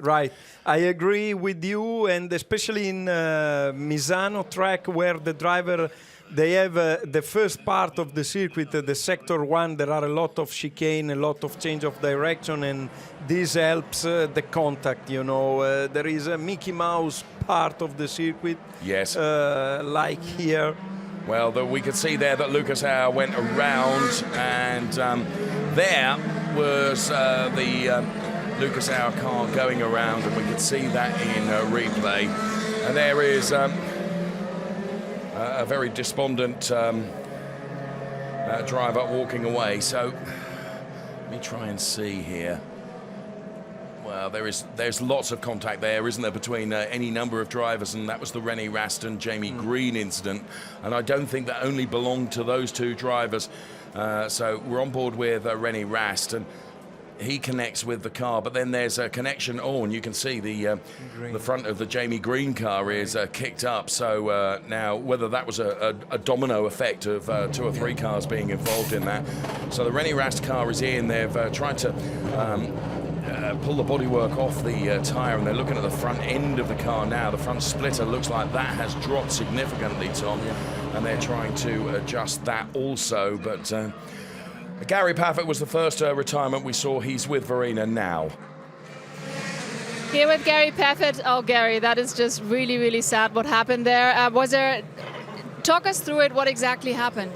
I agree with you, and especially in Misano track where the driver, they have the first part of the circuit, the sector 1, there are a lot of chicane, a lot of change of direction, and this helps the contact, there is a Mickey Mouse part of the circuit. Yes. Like here. Well, we could see there that Lucas Auer went around, and there was the Lucas Auer car going around, and we could see that in replay. And there is a very despondent driver walking away. So let me try and see here. Well, there's lots of contact there, isn't there, between any number of drivers, and that was the René Rast and Jamie Green incident. And I don't think that only belonged to those two drivers. So we're on board with René Rast, and he connects with the car, but then there's a connection. Oh, and you can see the front of the Jamie Green car is kicked up. So now, whether that was a domino effect of 2 or 3 cars being involved in that. So the René Rast car is in. They've tried to pull the bodywork off the tyre, and they're looking at the front end of the car now. The front splitter looks like that has dropped significantly, Tom, and they're trying to adjust that also. But Gary Paffett was the first retirement we saw. He's with Verena now. Here with Gary Paffett. Oh, Gary, that is just really, really sad what happened there. Talk us through it, what exactly happened?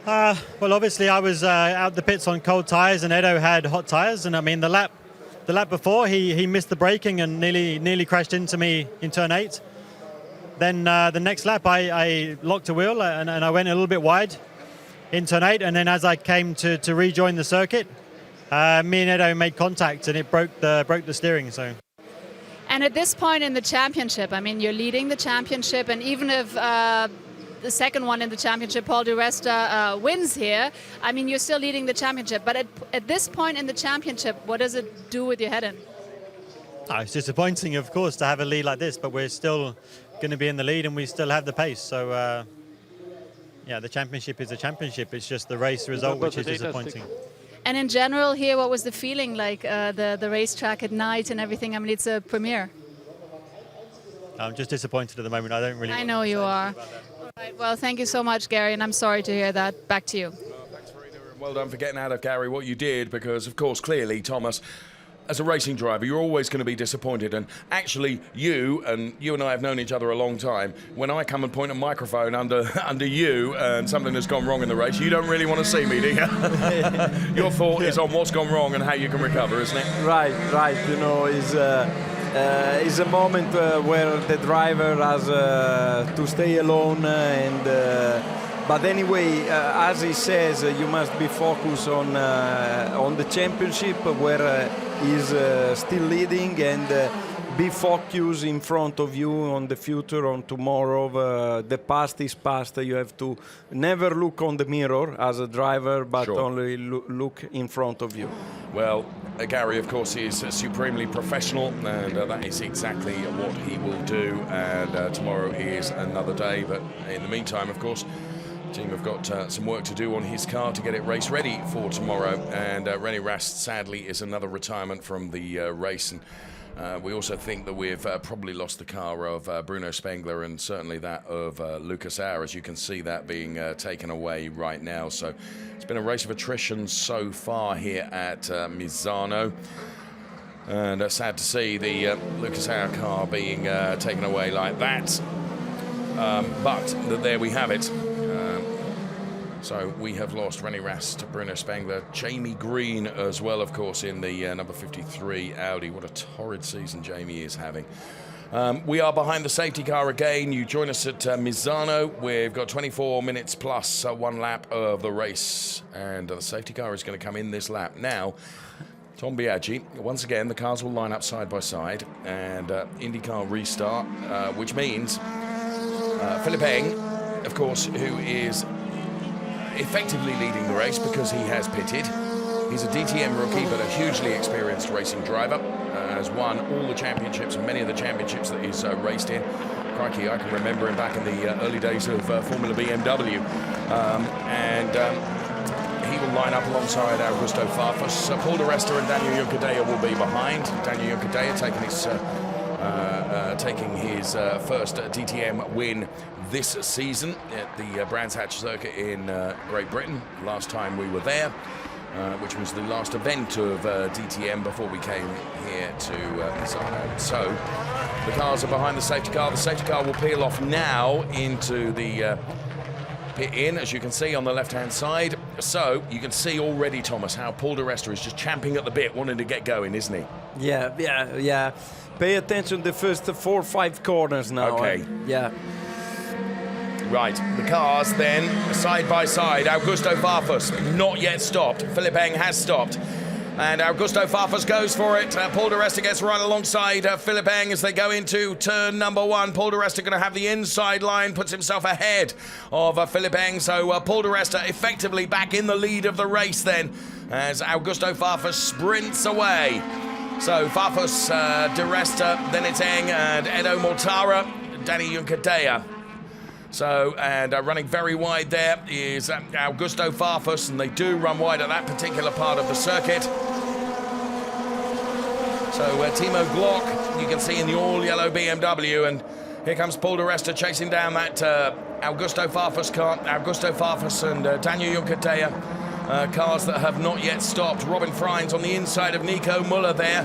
Well, obviously I was out the pits on cold tyres, and Edo had hot tyres, and I mean the lap before he missed the braking and nearly crashed into me in turn 8. Then the next lap I locked a wheel and I went a little bit wide in turn 8, and then as I came to rejoin the circuit, me and Edo made contact, and it broke the steering. So. And at this point in the championship, I mean, you're leading the championship, and even if the second one in the championship, Paul Di Resta, wins here, I mean, you're still leading the championship. But at this point in the championship, what does it do with your head in? It's disappointing, of course, to have a lead like this, but we're still going to be in the lead, and we still have the pace. So, yeah, the championship is a championship. It's just the race result which is disappointing. And in general here, what was the feeling like, the racetrack at night and everything? I mean, it's a premiere. I'm just disappointed at the moment. I don't really. I know you are. All right, well, thank you so much, Gary, and I'm sorry to hear that. Back to you. Well, thanks, Verena, and well done for getting out of Gary what you did, because, of course, clearly, Thomas, as a racing driver, you're always going to be disappointed. And actually, you and I have known each other a long time. When I come and point a microphone under you and something has gone wrong in the race, you don't really want to see me, do you? Your thought is on what's gone wrong and how you can recover, isn't it? Right. You know, it's a moment where the driver has to stay alone, but anyway, as he says, you must be focused on the championship where he's still leading, and be focused in front of you on the future, on tomorrow. The past is past. You have to never look on the mirror as a driver, but only look in front of you. Well, Gary, of course, is supremely professional, and that is exactly what he will do. And tomorrow is another day. But in the meantime, of course, the team have got some work to do on his car to get it race ready for tomorrow. And René Rast, sadly, is another retirement from the race. And we also think that we've probably lost the car of Bruno Spengler, and certainly that of Lucas Auer, as you can see that being taken away right now. So it's been a race of attrition so far here at Misano. And sad to see the Lucas Auer car being taken away like that. But there we have it. So we have lost René, Rast, Bruno Spengler, Jamie Green as well, of course, in the number 53 Audi. What a torrid season Jamie is having. We are behind the safety car again. You join us at Misano. We've got 24 minutes plus 1 lap of the race. And the safety car is going to come in this lap. Now, Tom Biaggi, once again, the cars will line up side by side. And IndyCar restart, which means Philipp Eng, of course, who is effectively leading the race because he has pitted. He's a DTM rookie, but a hugely experienced racing driver. Has won all the championships and many of the championships that he's raced in. Crikey, I can remember him back in the early days of Formula BMW. He will line up alongside Augusto Farfus. Paul di Resta and Daniel Juncadella will be behind. Daniel Juncadella taking his first DTM win this season at the Brands Hatch circuit in Great Britain. Last time we were there. Which was the last event of DTM before we came here to Misano. So the cars are behind the safety car. The safety car will peel off now into the pit in, as you can see on the left-hand side. So you can see already, Thomas, how Paul di Resta is just champing at the bit, wanting to get going, isn't he? Yeah. Pay attention to the first 4 or 5 corners now. Okay. Yeah. Right, the cars then, side by side. Augusto Farfus, not yet stopped. Philipp Eng has stopped. And Augusto Farfus goes for it. Paul di Resta gets right alongside Philipp Eng as they go into turn number 1. Paul di Resta going to have the inside line, puts himself ahead of Philipp Eng. So Paul di Resta effectively back in the lead of the race then, as Augusto Farfus sprints away. So Farfus, di Resta, then it's Eng and Edo Mortara, Danny Juncadella. So, and running very wide there is Augusto Farfus, and they do run wide at that particular part of the circuit. So, Timo Glock, you can see in the all-yellow BMW, and here comes Paul di Resta chasing down that Augusto Farfus car. Augusto Farfus and Daniel Juncadella, cars that have not yet stopped. Robin Freins on the inside of Nico Muller there.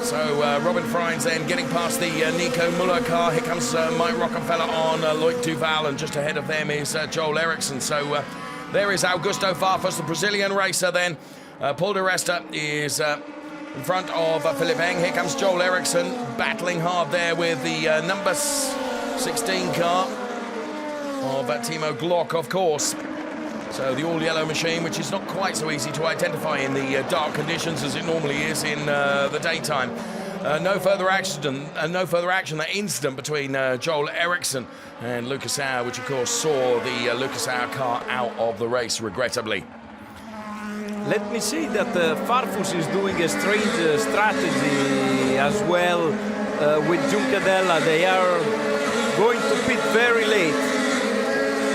So Robin Freins then getting past the Nico Muller car. Here comes Mike Rockefeller on Loic Duval, and just ahead of them is Joel Eriksson. So there is Augusto Farfus, the Brazilian racer then. Paul di Resta is in front of Philipp Eng. Here comes Joel Eriksson battling hard there with the number 16 car of Timo Glock, of course. So the all-yellow machine, which is not quite so easy to identify in the dark conditions as it normally is in the daytime. No further action. That incident between Joel Eriksson and Lucas Auer, which of course saw the Lucas Auer car out of the race, regrettably. Let me say that Farfus is doing a strange strategy as well with Juncadella. They are going to pit very late.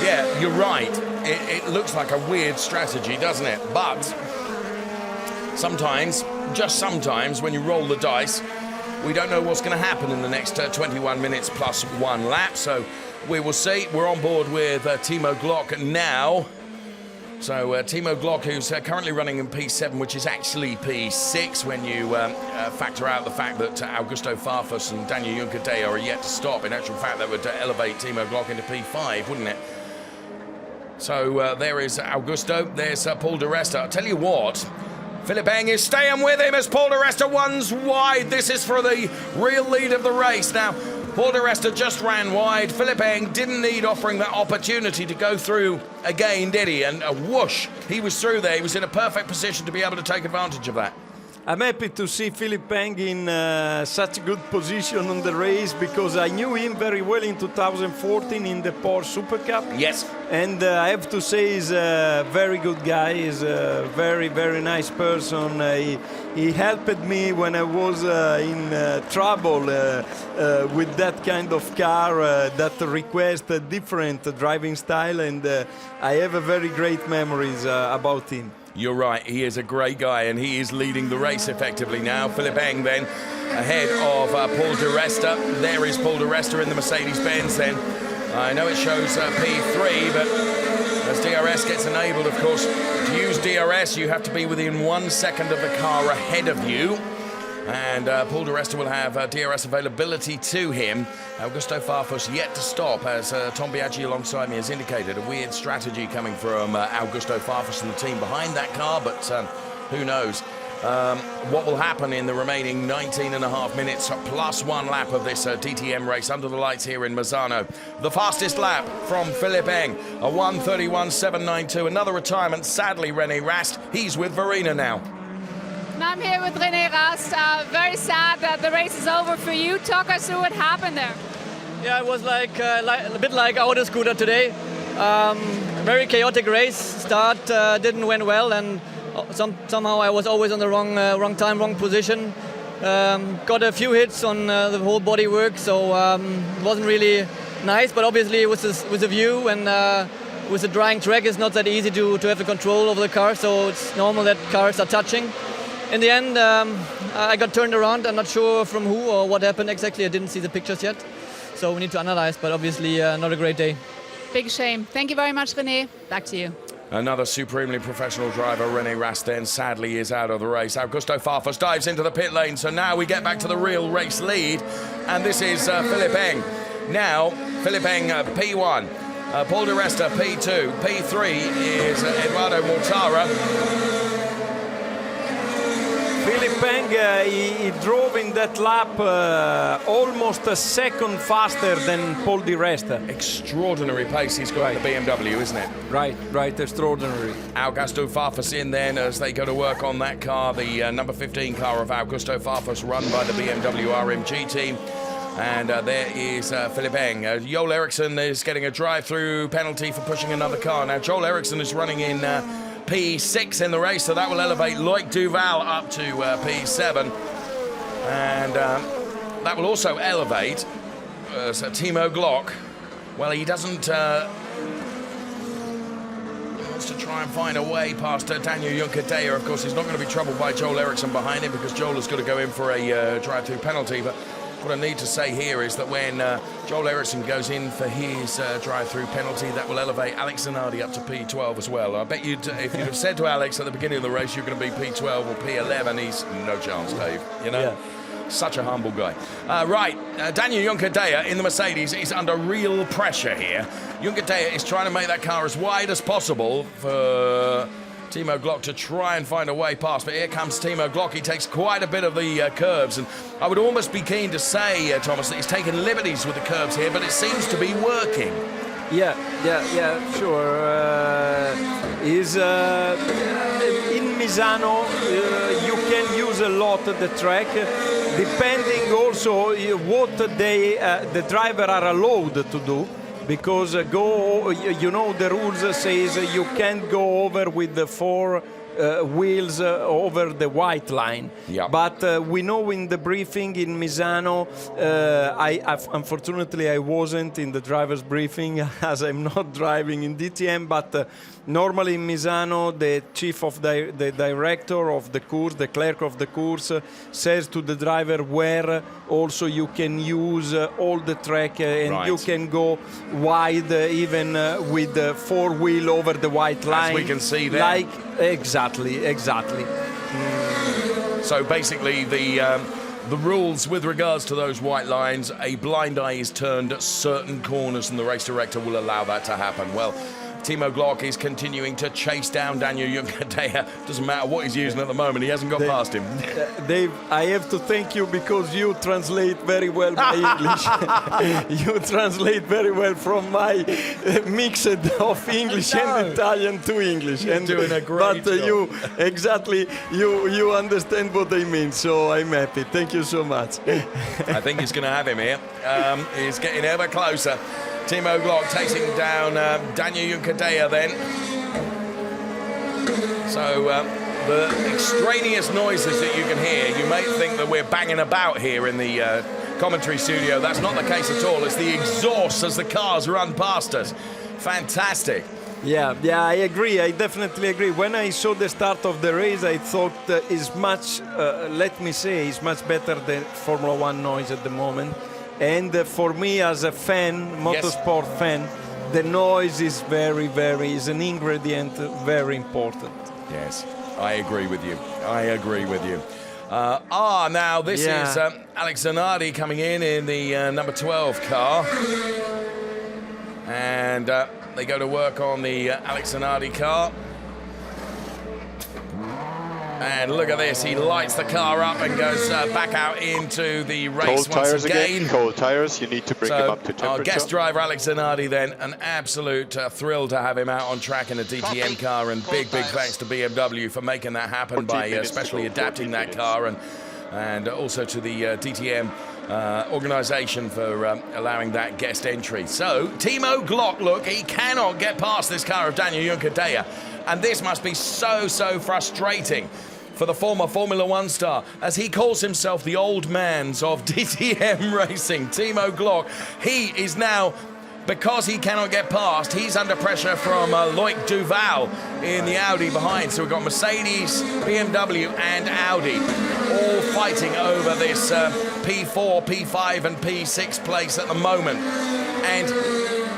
Yeah, you're right. It looks like a weird strategy, doesn't it? But sometimes, just sometimes, when you roll the dice, we don't know what's going to happen in the next 21 minutes plus 1 lap. So we will see. We're on board with Timo Glock now. So Timo Glock, who's currently running in P7, which is actually P6 when you factor out the fact that Augusto Farfus and Daniel Juncadella are yet to stop. In actual fact, that would elevate Timo Glock into P5, wouldn't it? So there is Augusto, there's Paul di Resta. I'll tell you what, Philipp Eng is staying with him as Paul di Resta runs wide. This is for the real lead of the race. Now, Paul di Resta just ran wide. Philipp Eng didn't need offering that opportunity to go through again, did he? And whoosh, he was through there. He was in a perfect position to be able to take advantage of that. I'm happy to see Philipp Eng in such a good position on the race, because I knew him very well in 2014 in the Porsche Super Cup. Yes. And I have to say he's a very good guy. He's a very, very nice person. He helped me when I was in trouble with that kind of car that requests a different driving style, and I have a very great memories about him. You're right, he is a great guy, and he is leading the race effectively now. Philipp Eng then ahead of Paul di Resta. There is Paul di Resta in the Mercedes-Benz then. I know it shows P3, but as DRS gets enabled, of course, to use DRS, you have to be within 1 second of the car ahead of you. And Paul di Resta will have DRS availability to him. Augusto Farfus yet to stop, as Tom Biaggi alongside me has indicated. A weird strategy coming from Augusto Farfus and the team behind that car, but who knows what will happen in the remaining 19 and a half minutes plus one lap of this DTM race under the lights here in Misano. The fastest lap from Philipp Eng, a 1:31.792. Another retirement, sadly, René Rast. He's with Verena now. And I'm here with René Rast. Very sad that the race is over for you. Talk us through what happened there. Yeah, it was like a bit like auto scooter today. Very chaotic race. Start didn't went well, and somehow I was always on the wrong time, wrong position. Got a few hits on the whole bodywork, so it wasn't really nice. But obviously, with the view and with the drying track, it's not that easy to have the control over the car. So it's normal that cars are touching. In the end, I got turned around. I'm not sure from who or what happened exactly. I didn't see the pictures yet, so we need to analyze. But obviously, not a great day. Big shame. Thank you very much, René. Back to you. Another supremely professional driver, René Rast, then sadly is out of the race. Augusto Farfus dives into the pit lane, so now we get back to the real race lead, and this is Philipp Eng. Now, Philipp Eng, P1, Paul di Resta, P2, P3 is Eduardo Mortara. Philipp Eng, he drove in that lap almost a second faster than Paul di Resta. Extraordinary pace he's got in the BMW, isn't it? Right, extraordinary. Augusto Farfus in then as they go to work on that car, the number 15 car of Augusto Farfus, run by the BMW RMG team. And there is Philipp Eng. Joel Eriksson is getting a drive-through penalty for pushing another car. Now, Joel Eriksson is running in P6 in the race, so that will elevate Loic Duval up to P7. And that will also elevate Timo Glock. Well, he doesn't... wants to try and find a way past Daniel Juncadella. Of course, he's not going to be troubled by Joel Eriksson behind him because Joel has got to go in for a drive-through penalty. But what I need to say here is that when Joel Eriksson goes in for his drive-through penalty, that will elevate Alex Zanardi up to P12 as well. I bet if you'd have said to Alex at the beginning of the race you're going to be P12 or P11, he's no chance, Dave. You know, such a humble guy. Right, Daniel Juncadella in the Mercedes is under real pressure here. Juncadella is trying to make that car as wide as possible for Timo Glock to try and find a way past, but here comes Timo Glock. He takes quite a bit of the curves, and I would almost be keen to say, Thomas, that he's taken liberties with the curves here, but it seems to be working. Yeah, sure. Is in Misano, you can use a lot of the track, depending also what the driver are allowed to do. Because the rules says you can't go over with the four wheels over the white line. Yeah. But we know in the briefing in Misano, unfortunately I wasn't in the driver's briefing as I'm not driving in DTM, but normally in Misano the chief of the director of the course, the clerk of the course, says to the driver where also you can use all the track and you can go wide even with the four wheel over the white line. As we can see there. Exactly. So basically the rules with regards to those white lines, a blind eye is turned at certain corners and the race director will allow that to happen. Well, Timo Glock is continuing to chase down Daniel Juncadella. Doesn't matter what he's using at the moment, he hasn't got past him. Dave, I have to thank you because you translate very well my English. You translate very well from my mix of English and Italian to English. You're doing a great job. you understand what I mean, so I'm happy. Thank you so much. I think he's going to have him here. He's getting ever closer. Timo Glock chasing down Daniel Juncadella then. So the extraneous noises that you can hear, you may think that we're banging about here in the commentary studio. That's not the case at all. It's the exhaust as the cars run past us. Fantastic. Yeah, I agree. I definitely agree. When I saw the start of the race, I thought it's much, it's much better than Formula One noise at the moment. And for me, as a fan, motorsport fan, the noise is is an ingredient very important. Yes, I agree with you. Now this is Alex Zanardi coming in the number 12 car. And they go to work on the Alex Zanardi car. And look at this, he lights the car up and goes back out into the race once again. Cold tires, you need to bring them up to temperature. Our guest driver, Alex Zanardi, then, an absolute thrill to have him out on track in a DTM car, and big thanks to BMW for making that happen by especially adapting that car, and also to the DTM organisation for allowing that guest entry. So, Timo Glock, look, he cannot get past this car of Daniel Juncadella, and this must be so frustrating for the former Formula One star, as he calls himself the old mans of DTM racing. Timo Glock, he is now, because he cannot get past, he's under pressure from Loic Duval in the Audi behind. So we've got Mercedes, BMW and Audi all fighting over this P4, P5 and P6 place at the moment. And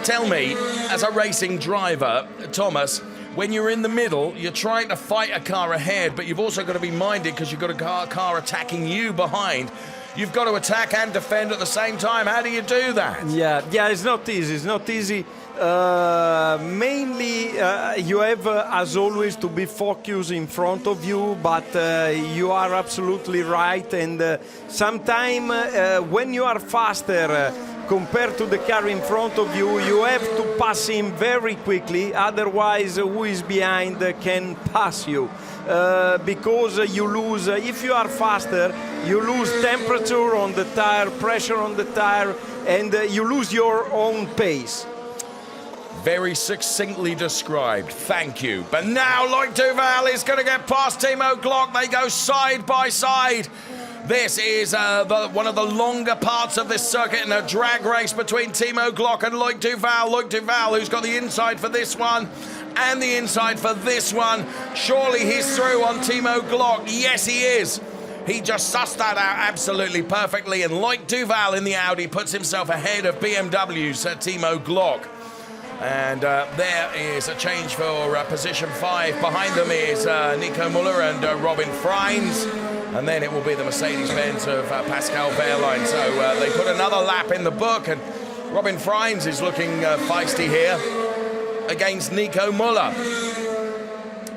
tell me, as a racing driver, Thomas, when you're in the middle, you're trying to fight a car ahead, but you've also got to be minded because you've got a car attacking you behind. You've got to attack and defend at the same time. How do you do that? Yeah, it's not easy. It's not easy. Mainly, you have, as always, to be focused in front of you, but you are absolutely right. And sometimes, when you are faster, compared to the car in front of you, you have to pass him very quickly, otherwise who is behind can pass you. Because you lose, if you are faster, you lose temperature on the tire, pressure on the tire, and you lose your own pace. Very succinctly described, thank you. But now Loic Duval is going to get past Timo Glock. They go side by side. This is one of the longer parts of this circuit in a drag race between Timo Glock and Loic Duval. Loic Duval, who's got the inside for this one and the inside for this one. Surely he's through on Timo Glock. Yes, he is. He just sussed that out absolutely perfectly. And Loic Duval in the Audi puts himself ahead of BMW's Timo Glock. And there is a change for position 5. Behind them is Nico Müller and Robin Freins. And then it will be the Mercedes-Benz of Pascal Wehrlein. So they put another lap in the book, and Robin Freins is looking feisty here against Nico Müller.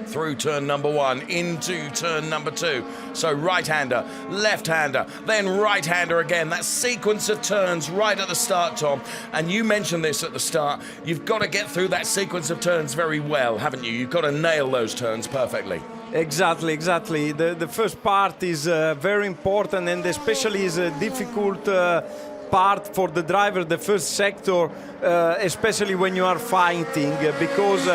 Through turn number 1, into turn number 2. So right-hander, left-hander, then right-hander again. That sequence of turns right at the start, Tom. And you mentioned this at the start. You've got to get through that sequence of turns very well, haven't you? You've got to nail those turns perfectly. Exactly. The first part is very important, and especially is a difficult part for the driver, the first sector, especially when you are fighting, because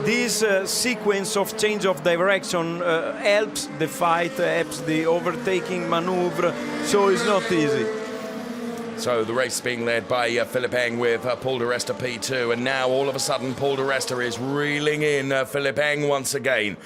this sequence of change of direction helps the fight, helps the overtaking maneuver, so it's not easy. So the race being led by Philippe Eng with Paul di Resta P2, and now all of a sudden Paul di Resta is reeling in Philippe Eng once again.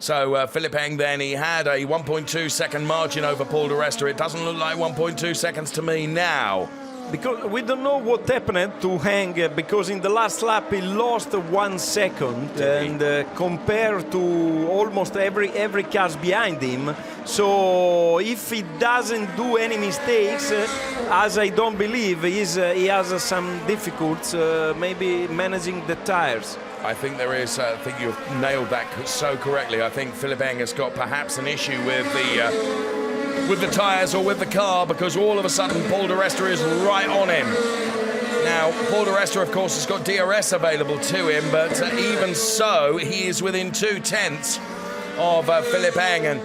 So Philippe Eng then, he had a 1.2 second margin over Paul di Resta. It doesn't look like 1.2 seconds to me now. Because we don't know what happened to Eng, because in the last lap he lost 1 second, and compared to almost every car behind him. So if he doesn't do any mistakes, as I don't believe, he has some difficulties maybe managing the tires. I think there is, I think you've nailed that so correctly. I think Philippe Eng has got perhaps an issue with the tyres or with the car, because all of a sudden Paul di Resta is right on him. Now, Paul di Resta, of course, has got DRS available to him, but even so, he is within 2/10 of Philippe Eng. And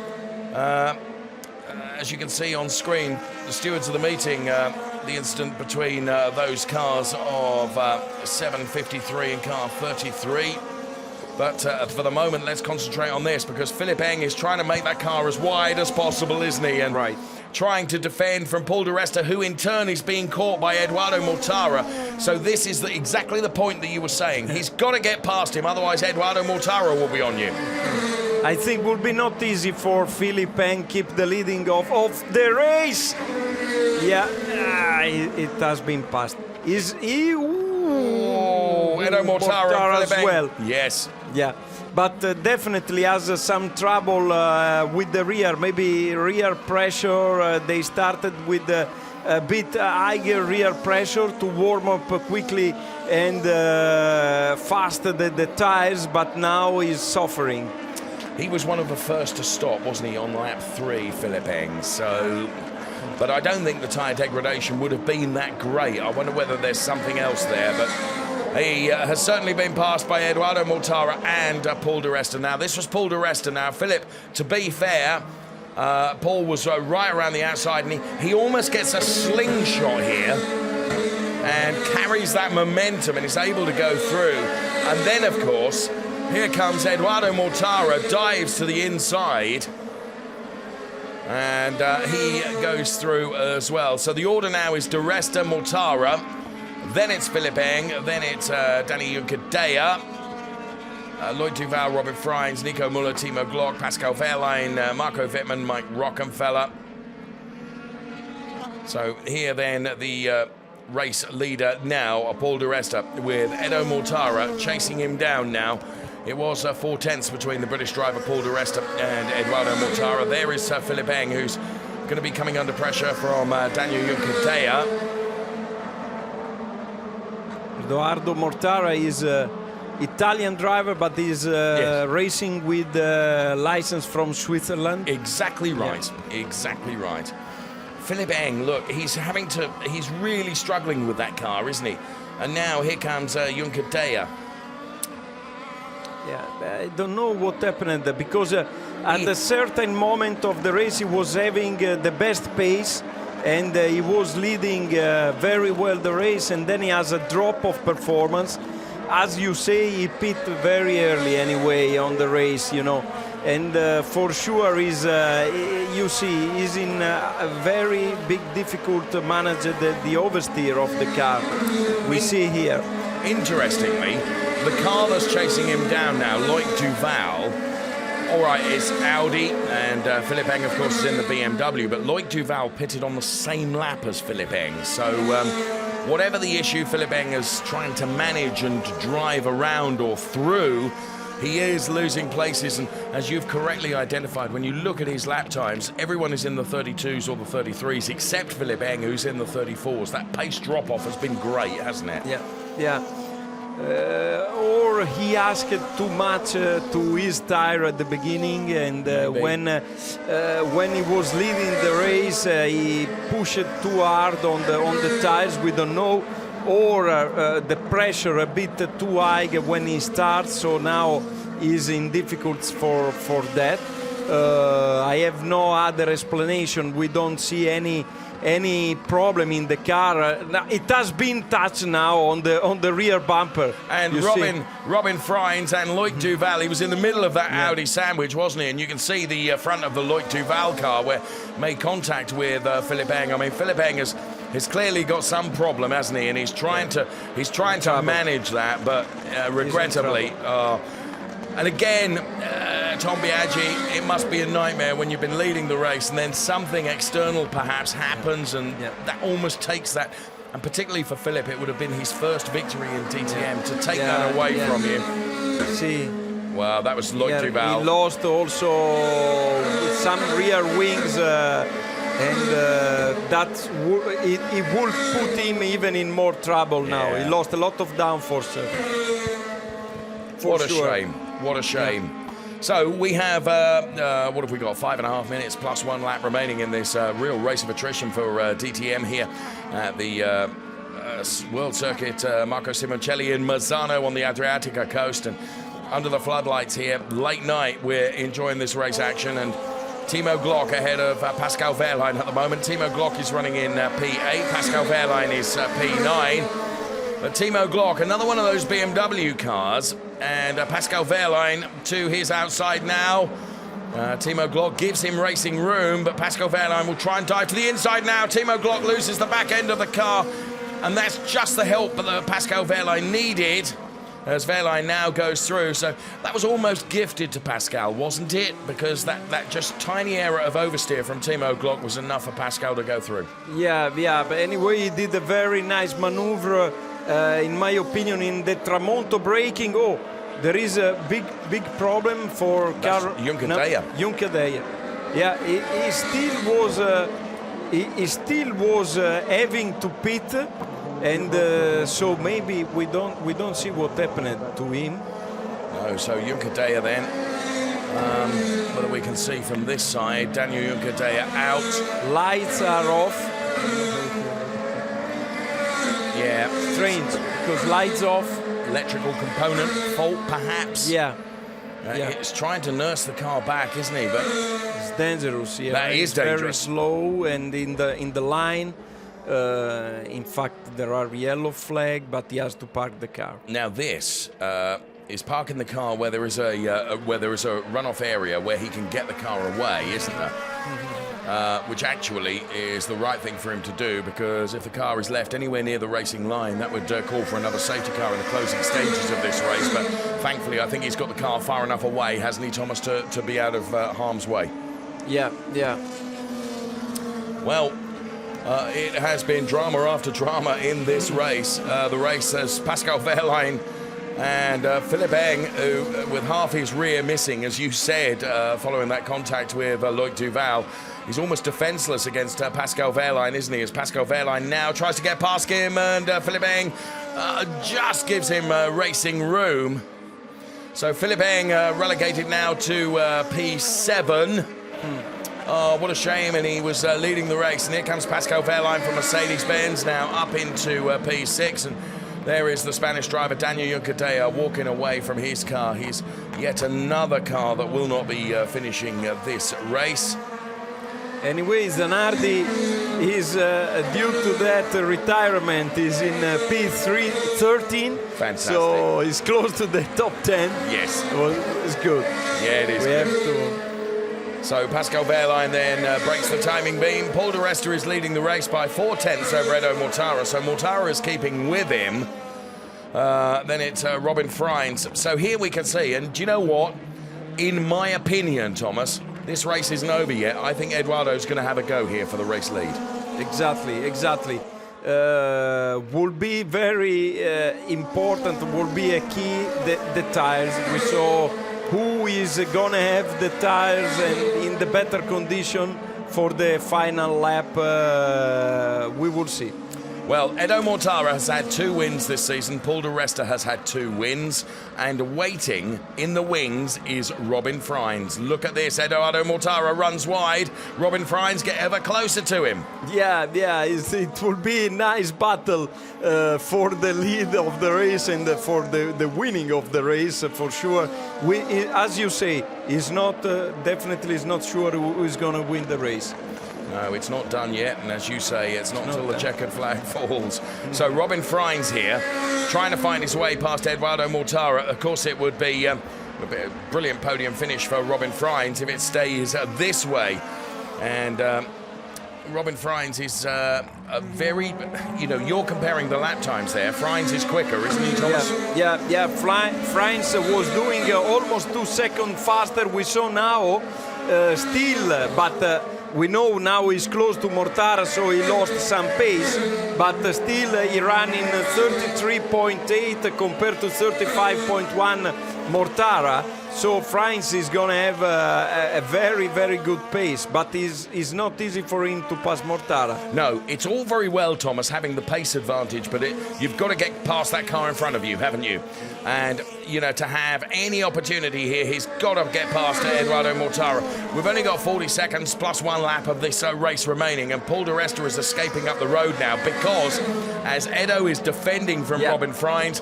as you can see on screen, the stewards of the meeting, the incident between those cars of 753 and car 33. But for the moment, let's concentrate on this, because Philippe Eng is trying to make that car as wide as possible, isn't he? And trying to defend from Paul di Resta, who in turn is being caught by Eduardo Mortara. So this is exactly the point that you were saying. He's got to get past him, otherwise Eduardo Mortara will be on you. I think it will be not easy for Philippe Eng keep the leading of the race. Yeah, it has been passed. Edo Mortara as well. Yes, Yeah, but definitely has some trouble with the rear, maybe rear pressure. They started with a bit higher rear pressure to warm up quickly and faster the tires, but now he's suffering. He was one of the first to stop, wasn't he, on lap 3, Philipp Eng, so... But I don't think the tyre degradation would have been that great. I wonder whether there's something else there, but... He has certainly been passed by Edoardo Mortara and Paul di Resta. Now, this was Paul di Resta. Now, Philip, to be fair, Paul was right around the outside, and he almost gets a slingshot here and carries that momentum and is able to go through. And then, of course, here comes Edoardo Mortara, dives to the inside, and he goes through as well. So the order now is di Resta, Mortara, then it's Philipp Eng, then it's Danny Juncadella, Lloyd Duval, Robert Freins, Nico Müller, Timo Glock, Pascal Wehrlein, Marco Wittmann, Mike Rockenfeller. So here then the race leader now, Paul di Resta, with Edo Mortara chasing him down now. It was 4 tenths between the British driver Paul di Resta and Edoardo Mortara. There is Philipp Eng, who's going to be coming under pressure from Daniel Juncadella. Edoardo Mortara is an Italian driver, but he's racing with a license from Switzerland. Exactly right. Yeah. Exactly right. Philipp Eng, look, he's really struggling with that car, isn't he? And now here comes Juncadella. Yeah, I don't know what happened because at a certain moment of the race he was having the best pace. And he was leading very well the race, and then he has a drop of performance. As you say, he pit very early anyway on the race, you know. And for sure, he's in a very big difficult to manage the oversteer of the car. We see here. Interestingly, the car that's chasing him down now, Loic Duval, all right, it's Audi, and Philipp Eng, of course, is in the BMW, but Loic Duval pitted on the same lap as Philipp Eng. So whatever the issue Philipp Eng is trying to manage and drive around or through, he is losing places. And as you've correctly identified, when you look at his lap times, everyone is in the 32s or the 33s, except Philipp Eng, who's in the 34s. That pace drop-off has been great, hasn't it? Yeah, yeah. Or he asked too much to his tire at the beginning, and when he was leading the race, he pushed too hard on the tires. We don't know, or the pressure a bit too high when he starts. So now he's in difficulties for that. I have no other explanation. We don't see any problem in the car. It has been touched now on the rear bumper. And Robin Freins and Loic Duval, he was in the middle of that Audi sandwich, wasn't he? And you can see the front of the Loic Duval car where made contact with Philipp Eng. I mean, Philipp Eng has clearly got some problem, hasn't he? And he's trying to manage that, but regrettably. And again, Tom Biaggi, it must be a nightmare when you've been leading the race and then something external perhaps happens, and that almost takes that. And particularly for Philip, it would have been his first victory in DTM to take that away from you. See. Wow, that was Loic Duval. He lost also some rear wings, and it will put him even in more trouble now. He lost a lot of downforce. What a shame. What a shame. So we have, what have we got? 5.5 minutes plus 1 lap remaining in this real race of attrition for DTM here at the World Circuit. Marco Simoncelli in Misano on the Adriatica coast, and under the floodlights here, late night, we're enjoying this race action. And Timo Glock ahead of Pascal Wehrlein at the moment. Timo Glock is running in P8. Pascal Wehrlein is P9. But Timo Glock, another one of those BMW cars, and Pascal Wehrlein to his outside now. Timo Glock gives him racing room, but Pascal Wehrlein will try and dive to the inside now. Timo Glock loses the back end of the car, and that's just the help that Pascal Wehrlein needed as Wehrlein now goes through. So that was almost gifted to Pascal, wasn't it? Because that just tiny error of oversteer from Timo Glock was enough for Pascal to go through. Yeah, but anyway, he did a very nice maneuver. In my opinion, in the Tramonto braking. there is a big problem for Juncker-Deya. Yeah, he still was having to pit, and so maybe we don't see what happened to him. No, so Juncker-Deya then. Whether we can see from this side, Daniel Juncker-Deya out. Lights are off. Yeah, Strange, because lights off. electrical component fault perhaps. Yeah. It's trying to nurse the car back, isn't he? But it's dangerous. Yeah, that is dangerous. Very slow, and in the line. In fact, there are yellow flag, but he has to park the car. Now this is parking the car where there is a runoff area where he can get the car away, isn't there? Which actually is the right thing for him to do, because if the car is left anywhere near the racing line, that would call for another safety car in the closing stages of this race. But thankfully, I think he's got the car far enough away, hasn't he, Thomas, to be out of harm's way? Yeah. Well, it has been drama after drama in this race. The race has Pascal Wehrlein and Philippe Eng, who, with half his rear missing, as you said, following that contact with Loic Duval, he's almost defenseless against Pascal Wehrlein, isn't he? As Pascal Wehrlein now tries to get past him, and Philippe Eng just gives him racing room. So Philippe Eng relegated now to P7. Oh, what a shame, and he was leading the race. And here comes Pascal Wehrlein from Mercedes-Benz now up into P6. And there is the Spanish driver, Daniel Juncker-Deya, walking away from his car. He's yet another car that will not be finishing this race. Anyway, Zanardi is due to that retirement is in P13. Fantastic. So he's close to the top 10. Yes. Well, it's good. Yeah, it is. We have to. So Pascal Wehrlein then breaks the timing beam. Paul di Resta is leading the race by 4/10 over Edo Mortara. So Mortara is keeping with him. Then it's Robin Freins. So here we can see, and do you know what? In my opinion, Thomas, this race isn't over yet. I think Eduardo's going to have a go here for the race lead. Exactly. Will be very important, will be a key, the tires. We saw who is going to have the tires and in the better condition for the final lap. We will see. Well, Edo Mortara has had 2 wins this season. Paul di Resta has had 2 wins. And waiting in the wings is Robin Freins. Look at this. Edo Mortara runs wide. Robin Freins get ever closer to him. Yeah. It will be a nice battle for the lead of the race and for the winning of the race, for sure. As you say, he's not definitely is not sure who is going to win the race. No, it's not done yet, and as you say, it's not until the checkered flag falls. So Robin Freins here, trying to find his way past Eduardo Mortara. Of course, it would be a brilliant podium finish for Robin Freins if it stays this way. And Robin Freins is a very, you're comparing the lap times there. Freins is quicker, isn't he, Thomas? Yeah. Freins was doing almost 2 seconds faster. We saw now still, but we know now he's close to Mortara, so he lost some pace, but still he ran in 33.8 compared to 35.1 Mortara. So Freins is going to have a very, very good pace, but it's not easy for him to pass Mortara. No, it's all very well, Thomas, having the pace advantage, but you've got to get past that car in front of you, haven't you? And, to have any opportunity here, he's got to get past Eduardo Mortara. We've only got 40 seconds plus 1 lap of this race remaining, and Paul di Resta is escaping up the road now because as Edo is defending from Robin Freins,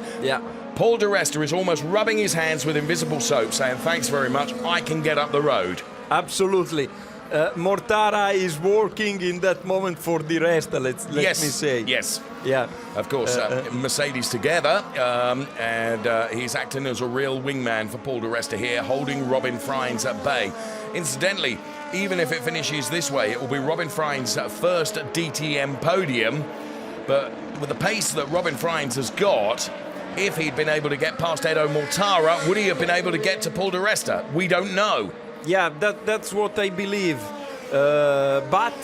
Paul di Resta is almost rubbing his hands with invisible soap, saying, thanks very much, I can get up the road. Absolutely. Mortara is working in that moment for di Resta, let me say. Yes. Yeah. Of course, Mercedes together, and he's acting as a real wingman for Paul di Resta here, holding Robin Freins at bay. Incidentally, even if it finishes this way, it will be Robin Freins' first DTM podium, but with the pace that Robin Freins has got, if he'd been able to get past Edo Mortara, would he have been able to get to Paul di Resta? We don't know. Yeah, that's what I believe. But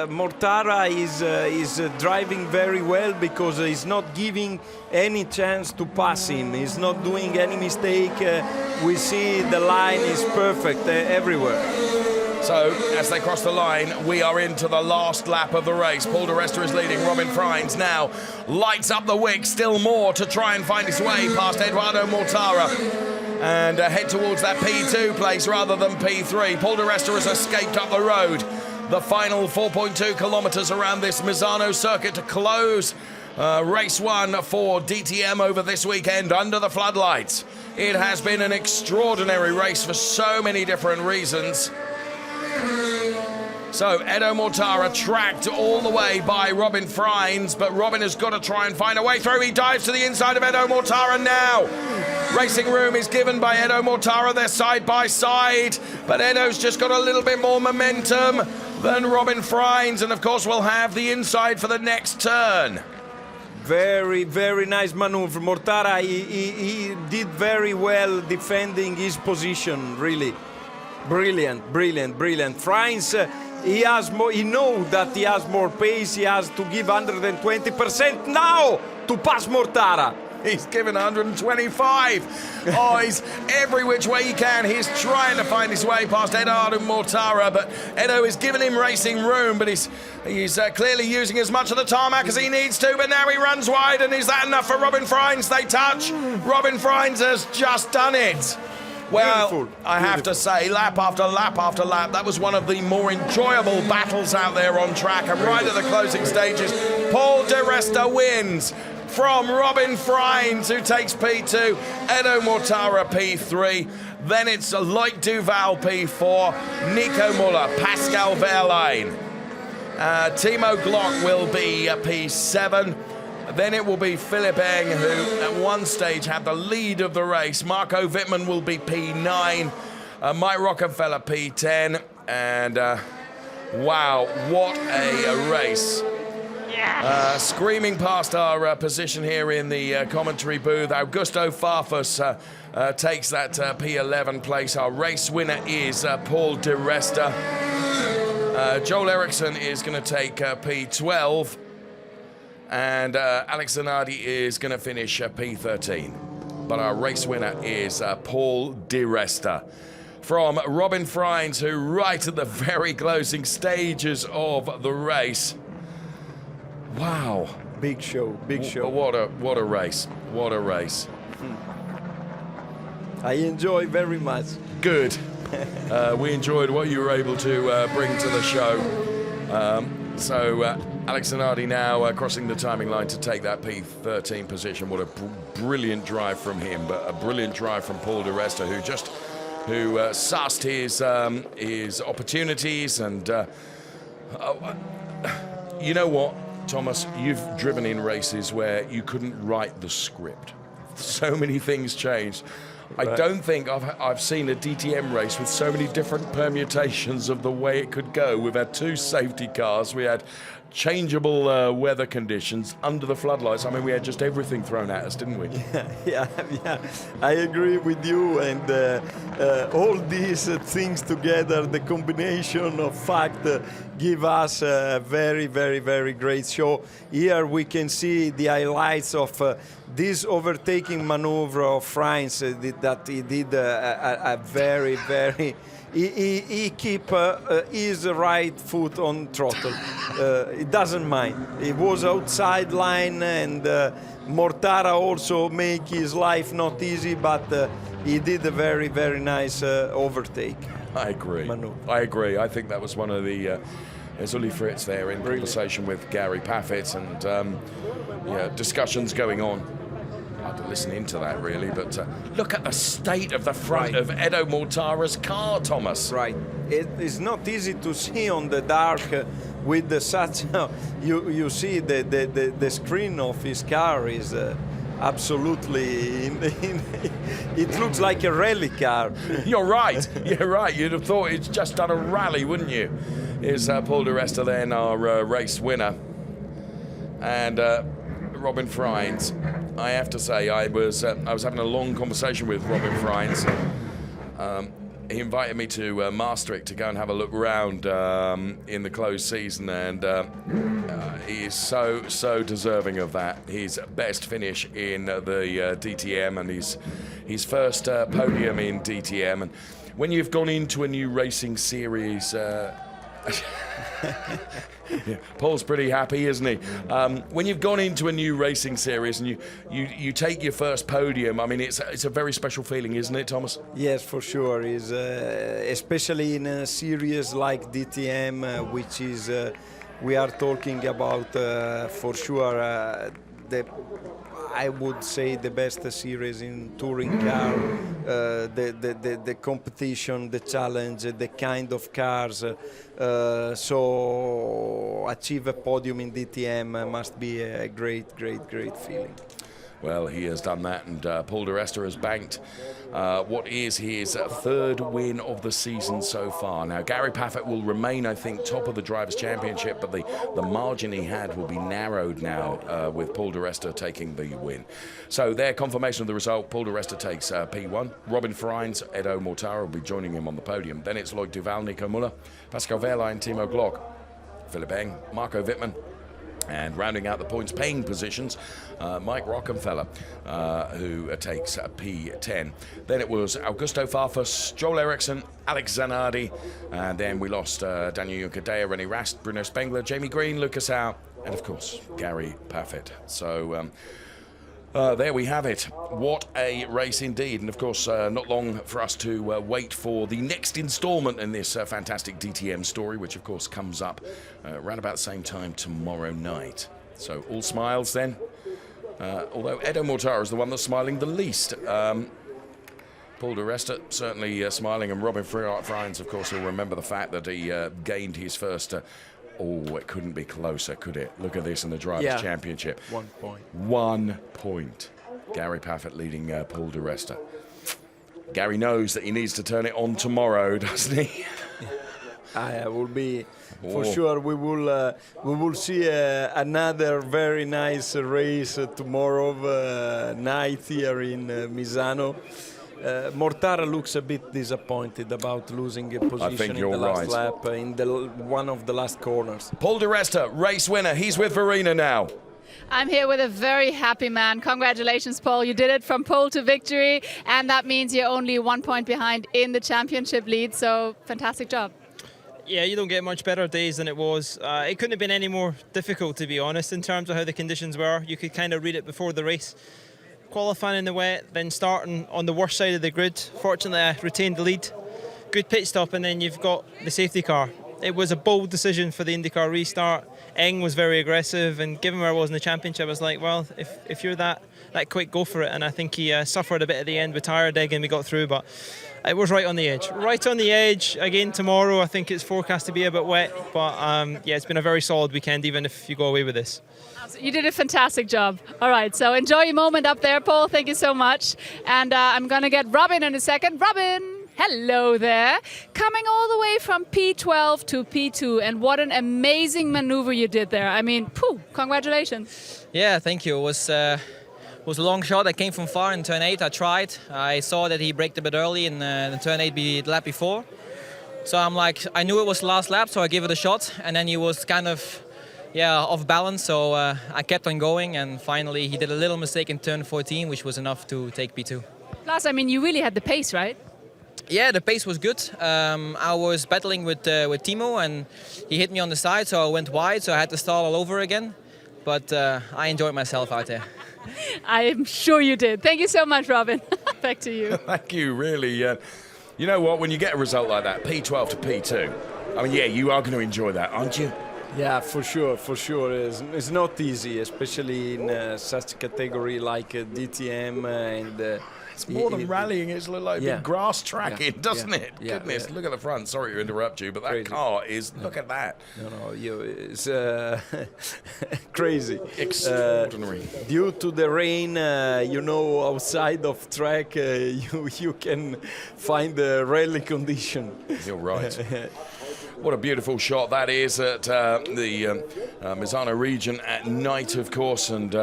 Mortara is driving very well because he's not giving any chance to pass him. He's not doing any mistake. We see the line is perfect everywhere. So, as they cross the line, we are into the last lap of the race. Paul di Resta is leading. Robin Freins now lights up the wick still more to try and find his way past Edoardo Mortara and head towards that P2 place rather than P3. Paul di Resta has escaped up the road. The final 4.2 kilometers around this Misano circuit to close race 1 for DTM over this weekend under the floodlights. It has been an extraordinary race for so many different reasons. So Edo Mortara tracked all the way by Robin Freins, but Robin has got to try and find a way through. He dives to the inside of Edo Mortara now. Racing room is given by Edo Mortara. They're side by side, but Edo's just got a little bit more momentum than Robin Freins, and of course will have the inside for the next turn. Very, very nice maneuver. Mortara, he did very well defending his position, really. Brilliant, brilliant, brilliant. Freins, he has more. He knows that he has more pace. He has to give 120% now to pass Mortara. He's given 125. Oh, he's every which way he can. He's trying to find his way past Edoardo Mortara, but Edo is giving him racing room, but he's clearly using as much of the tarmac as he needs to, but now he runs wide, and is that enough for Robin Freins? They touch. Robin Freins has just done it. Well, Beautiful. I have to say, lap after lap after lap, that was one of the more enjoyable battles out there on track. And right at the closing stages, Paul di Resta wins from Robin Freins, who takes P2, Edo Mortara P3. Then it's Loic Duval P4, Nico Muller, Pascal Wehrlein. Timo Glock will be P7. Then it will be Philipp Eng, who at one stage had the lead of the race. Marco Wittmann will be P9, Mike Rockefeller P10, and wow, what a race. Screaming past our position here in the commentary booth, Augusto Farfus takes that P11 place. Our race winner is Paul di Resta. Joel Eriksson is going to take P12. And Alex Zanardi is going to finish P13. But our race winner is Paul di Resta from Robin Freins, who right at the very closing stages of the race. Wow. Big show, big show. What a race. What a race. I enjoy very much. Good. We enjoyed what you were able to bring to the show. Alex Zanardi now crossing the timing line to take that P13 position. What a brilliant drive from him, but a brilliant drive from Paul di Resta, who sussed his opportunities. And you know what, Thomas, you've driven in races where you couldn't write the script. So many things changed. Right. I don't think I've seen a DTM race with so many different permutations of the way it could go. We've had 2 safety cars. We had changeable weather conditions under the floodlights. I mean, we had just everything thrown at us, didn't we? Yeah. I agree with you. And all these things together, the combination of fact, give us a very, very, very great show. Here we can see the highlights of this overtaking maneuver of Freins that he did a very, very... He keep his right foot on throttle. He doesn't mind. He was outside line, and Mortara also make his life not easy, but he did a very, very nice overtake. I agree. Maneuver. I agree. I think that was one of the... There's Uli Fritz there in conversation with Gary Paffett, and discussions going on. I had to listen into that, really, but look at the state of the front of Edo Mortara's car, Thomas. Right. It is not easy to see on the dark with the such... you see the screen of his car is absolutely... it looks like a rally car. You're right. You're right. You'd have thought it's just done a rally, wouldn't you? Is Paul di Resta then our race winner. And Robin Freins, I have to say, I was having a long conversation with Robin Freins. he invited me to Maastricht to go and have a look round in the closed season, and he is so deserving of that. His best finish in the DTM and his first podium in DTM. And when you've gone into a new racing series, yeah, Paul's pretty happy, isn't he? When you've gone into a new racing series and you take your first podium, I mean, it's a very special feeling, isn't it, Thomas? Yes, for sure. Is especially in a series like DTM, which is we are talking about for sure I would say the best series in touring car, the competition, the challenge, the kind of cars. So achieve a podium in DTM must be a great feeling. Well, he has done that, and Paul di Resta has banked what is his third win of the season so far. Now, Gary Paffett will remain, I think, top of the Drivers' Championship, but the margin he had will be narrowed now with Paul di Resta taking the win. So their confirmation of the result, Paul di Resta takes P1. Robin Freins, Edo Mortara will be joining him on the podium. Then it's Lloyd Duval, Nico Muller, Pascal Wehrlein, Timo Glock, Philipp Eng, Marco Wittmann. And rounding out the points-paying positions, Mike Rockenfeller, who takes P10. Then it was Augusto Farfus, Joel Eriksson, Alex Zanardi, and then we lost Daniel Juncadea, René Rast, Bruno Spengler, Jamie Green, Lucas Howe, and of course, Gary Paffett. So there we have it. What a race indeed. And of course, not long for us to wait for the next installment in this fantastic DTM story, which of course comes up around about the same time tomorrow night. So all smiles then. Although Edo Mortara is the one that's smiling the least. Paul di Resta certainly smiling, and Robin Freins, of course, will remember the fact that he gained his first... Oh, it couldn't be closer, could it? Look at this in the Drivers' Championship. 1 point. 1 point. Gary Paffett leading Paul di Resta. Gary knows that he needs to turn it on tomorrow, doesn't he? Will be for sure. We will see another very nice race tomorrow night here in Misano. Mortara looks a bit disappointed about losing a position in the last lap in one of the last corners. Paul di Resta, race winner. He's with Verena now. I'm here with a very happy man. Congratulations, Paul. You did it from pole to victory, and that means you're only 1 point behind in the championship lead, so fantastic job. Yeah, you don't get much better days than it was. It couldn't have been any more difficult, to be honest, in terms of how the conditions were. You could kind of read it before the race. Qualifying in the wet, then starting on the worst side of the grid. Fortunately, I retained the lead. Good pit stop, and then you've got the safety car. It was a bold decision for the IndyCar restart. Eng was very aggressive, and given where I was in the championship, I was like, well, if you're that quick, go for it. And I think he suffered a bit at the end with tyre digging. We got through, but it was right on the edge. Right on the edge. Again, tomorrow, I think it's forecast to be a bit wet, but yeah, it's been a very solid weekend, even if you go away with this. You did a fantastic job. All right, so enjoy your moment up there, Paul. Thank you so much. And I'm going to get Robin in a second. Robin, hello there. Coming all the way from P12 to P2, and what an amazing maneuver you did there. I mean, congratulations. Yeah, thank you. It was a long shot. I came from far in turn 8. I tried. I saw that he braked a bit early in turn 8 the lap before. So I'm like, I knew it was the last lap, so I gave it a shot. And then he was kind of... off balance, so I kept on going, and finally he did a little mistake in turn 14, which was enough to take P2. Plus, I mean, you really had the pace, right? Yeah, the pace was good. I was battling with Timo, and he hit me on the side, so I went wide, so I had to start all over again. But I enjoyed myself out there. I'm sure you did. Thank you so much, Robin. Back to you. Thank you, really. You know what, when you get a result like that, P12 to P2, I mean, yeah, you are going to enjoy that, aren't you? Yeah, for sure. It's not easy, especially in such a category like DTM. And it's more than rallying, it's like big grass tracking, doesn't it? Yeah, Goodness, look at the front. Sorry to interrupt you, but that car is, look at that. No, it's crazy. Extraordinary. Due to the rain, outside of track, you can find the rally condition. You're right. What a beautiful shot that is at the Misano region at night, of course, and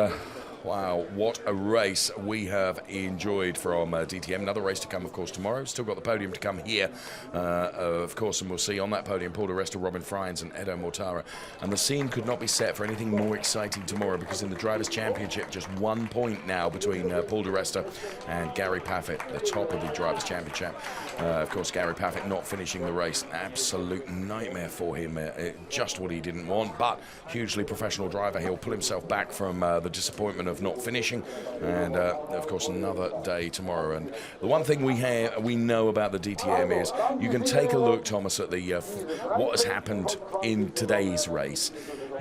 Wow, what a race we have enjoyed from DTM. Another race to come, of course, tomorrow. Still got the podium to come here, of course, and we'll see on that podium Paul di Resta, Robin Freins and Edo Mortara. And the scene could not be set for anything more exciting tomorrow, because in the Drivers' Championship, just 1 point now between Paul di Resta and Gary Paffett, the top of the Drivers' Championship. Of course, Gary Paffett not finishing the race. Absolute nightmare for him. Just what he didn't want, but hugely professional driver. He'll pull himself back from the disappointment of not finishing, and of course another day tomorrow. And the one thing we know about the DTM is you can take a look, Thomas, at the what has happened in today's race.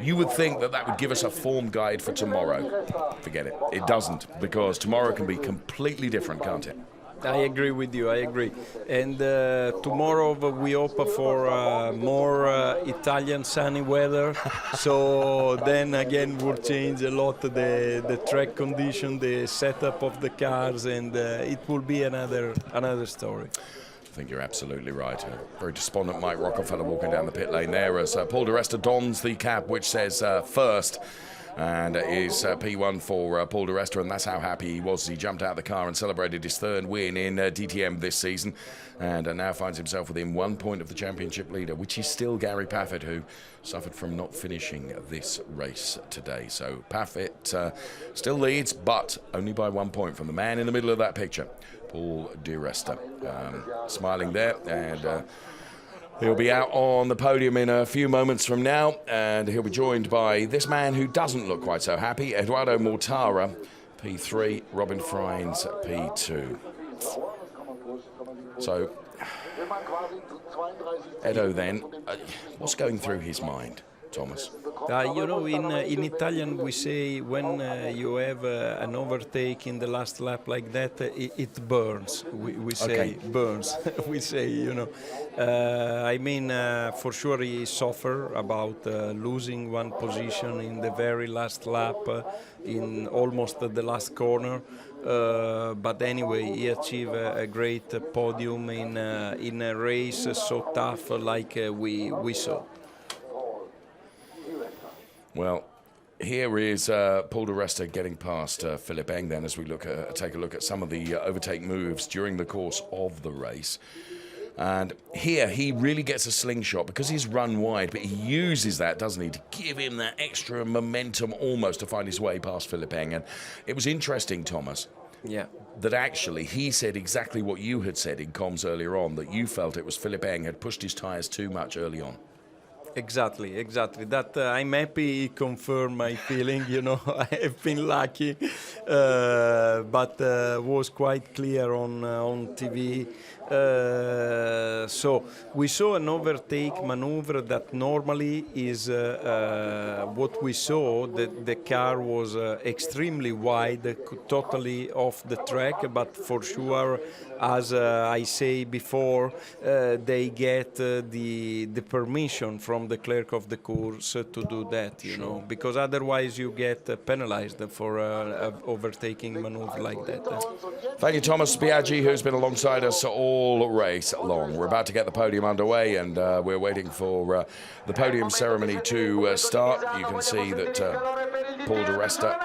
You would think that would give us a form guide for tomorrow. Forget it. It doesn't, because tomorrow can be completely different, can't it? I agree with you, I agree. And tomorrow we hope for more Italian sunny weather. So then again we'll change a lot the track condition, the setup of the cars, and it will be another story. I think you're absolutely right. A very despondent Mike Rockefeller walking down the pit lane there as Paul di Resta dons the cap which says first. And is P1 for Paul di Resta, and that's how happy he was as he jumped out of the car and celebrated his third win in DTM this season, and now finds himself within 1 point of the championship leader, which is still Gary Paffett, who suffered from not finishing this race today. So Paffett still leads, but only by 1 point from the man in the middle of that picture, Paul di Resta, smiling there, and he'll be out on the podium in a few moments from now, and he'll be joined by this man who doesn't look quite so happy, Edoardo Mortara, P3, Robin Freins, P2. So, Edo then, what's going through his mind, Thomas? You know, in Italian we say when you have an overtake in the last lap like that, it burns. We say burns. We say, you know. I mean, for sure he suffered about losing one position in the very last lap, in almost the last corner. But anyway, he achieved a great podium in a race so tough like we saw. Well, here is Paul di Resta getting past Philippe Eng then, as we take a look at some of the overtake moves during the course of the race. And here he really gets a slingshot because he's run wide, but he uses that, doesn't he, to give him that extra momentum almost to find his way past Philippe Eng. And it was interesting, Thomas, that actually he said exactly what you had said in comms earlier on, that you felt it was Philippe Eng had pushed his tyres too much early on. Exactly. That I'm happy he confirmed my feeling. You know, I have been lucky, but was quite clear on TV. So we saw an overtake maneuver that normally is what we saw. The car was extremely wide, totally off the track, but for sure, as I say before, they get the permission from the clerk of the course to do that, you know, because otherwise you get penalized for overtaking maneuver like that. Thank you, Thomas Biaggi, who's been alongside us all race long. We're about to get the podium underway, and we're waiting for the podium ceremony to start. You can see that Paul di Resta,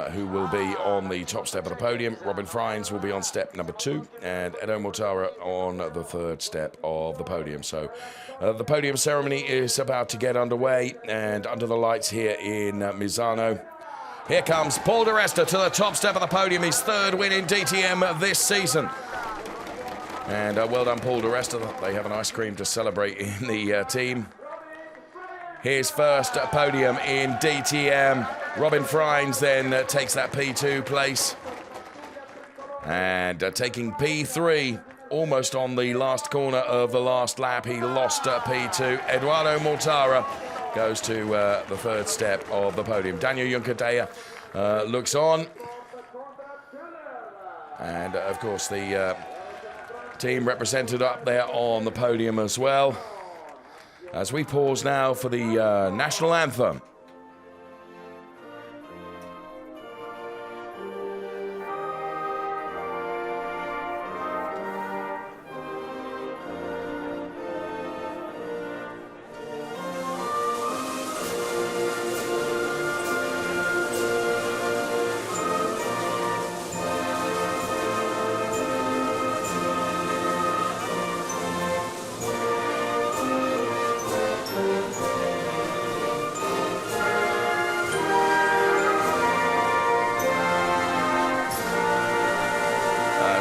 who will be on the top step of the podium. Robin Freins will be on step number 2, and Edo Mortara on the 3rd step of the podium. So the podium ceremony is about to get underway, and under the lights here in Misano, here comes Paul di Resta to the top step of the podium, his 3rd win in DTM this season. And well done, Paul di Resta. They have an ice cream to celebrate in the team. His first podium in DTM. Robin Freins then takes that P2 place. And taking P3 almost on the last corner of the last lap. He lost P2. Edoardo Mortara goes to the 3rd step of the podium. Daniel Juncadella looks on. And of course the team represented up there on the podium as well. As we pause now for the national anthem.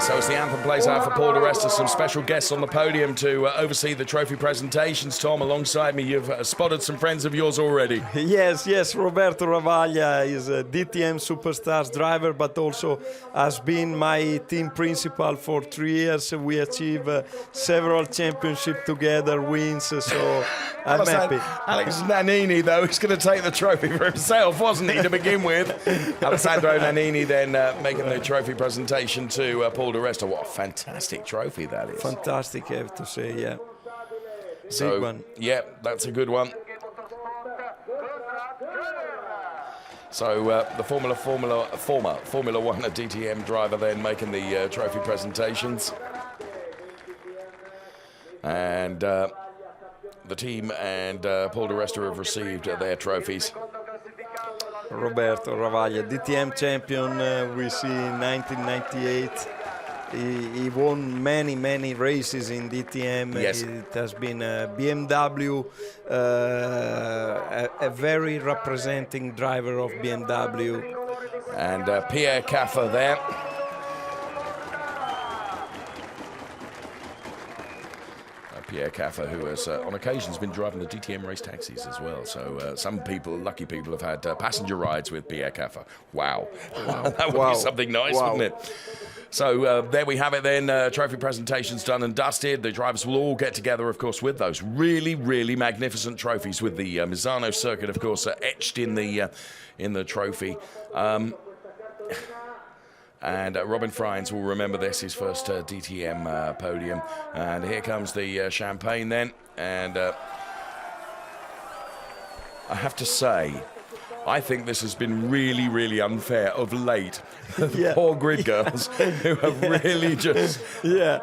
So as the anthem plays out for Paul de Rast, some special guests on the podium to oversee the trophy presentations. Tom, alongside me, you've spotted some friends of yours already. Yes, Roberto Ravaglia is a DTM Superstars driver, but also has been my team principal for 3 years. We achieved several championships together, wins, so I'm happy. Alex Nannini, though, is going to take the trophy for himself, wasn't he, to begin with? Alessandro Nannini then making the trophy presentation to Paul de Rast. What a fantastic trophy that is. Fantastic, I have to say, yeah. So, big one. Yeah, that's a good one. So the former Formula One DTM driver then making the trophy presentations. And the team and Paul de Rast have received their trophies. Roberto Ravaglia, DTM champion, we see in 1998. He won many races in DTM. Yes. It has been a BMW, a very representing driver of BMW. And Pierre Caffer there. Pierre Caffer, who has on occasions been driving the DTM race taxis as well. So some people, lucky people, have had passenger rides with Pierre Caffer. Wow. That would be something nice, wouldn't it? So there we have it then. Trophy presentations done and dusted. The drivers will all get together, of course, with those really magnificent trophies with the Misano circuit, of course, etched in the trophy. And Robin Freins will remember this, his first DTM podium. And here comes the champagne then. And I have to say, I think this has been really unfair of late. The poor grid girls who have really just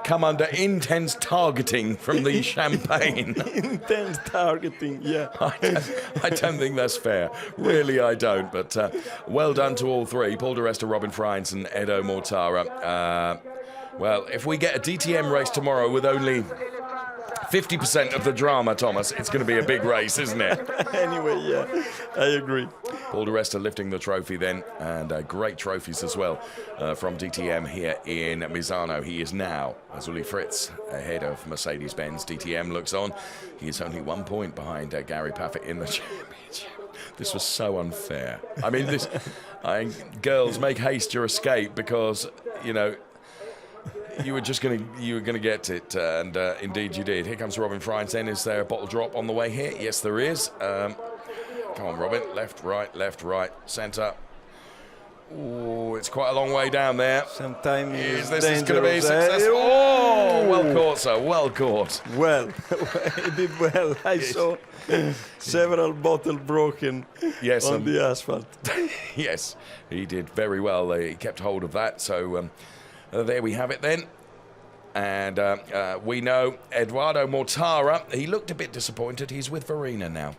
come under intense targeting from the champagne. Intense targeting, yeah. I don't think that's fair. Really, I don't. But well done to all three, Paul de Rast, Robin Freins and Edo Mortara. Well, if we get a DTM race tomorrow with only 50% of the drama, Thomas, it's going to be a big race, isn't it? Anyway, yeah, I agree. Paul de Rast lifting the trophy then, and great trophies as well from DTM here in Misano. He is now, as Uli Fritz, ahead of Mercedes-Benz. DTM looks on. He is only 1 point behind Gary Paffett in the championship. This was so unfair. I mean, girls, make haste your escape because, you know, you were going to get it, and indeed you did. Here comes Robin Freins then. Is there a bottle drop on the way here? Yes, there is. Come on, Robin. Left, right, centre. Oh, it's quite a long way down there. Sometimes is this going to be successful? Oh, well caught, sir. Well caught. Well, he did well. I saw several bottles broken on the asphalt. Yes, he did very well. He kept hold of that. So there we have it then. And we know Eduardo Mortara, he looked a bit disappointed. He's with Verena now.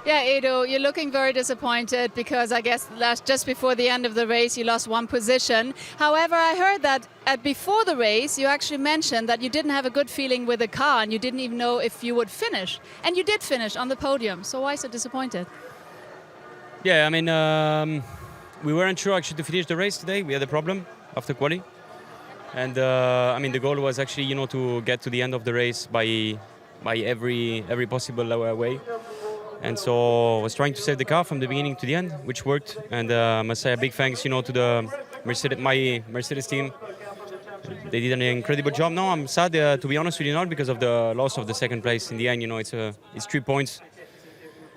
Yeah, Edo, you're looking very disappointed because I guess just before the end of the race you lost one position. However, I heard that before the race you actually mentioned that you didn't have a good feeling with the car and you didn't even know if you would finish. And you did finish on the podium, so why so disappointed? Yeah, I mean, we weren't sure actually to finish the race today. We had a problem after quali. And I mean, the goal was actually, you know, to get to the end of the race by every possible way. And so I was trying to save the car from the beginning to the end, which worked. And I must say a big thanks, you know, to the my Mercedes team. They did an incredible job. No, I'm sad, to be honest with you, not because of the loss of the second place. In the end, you know, it's 3 points.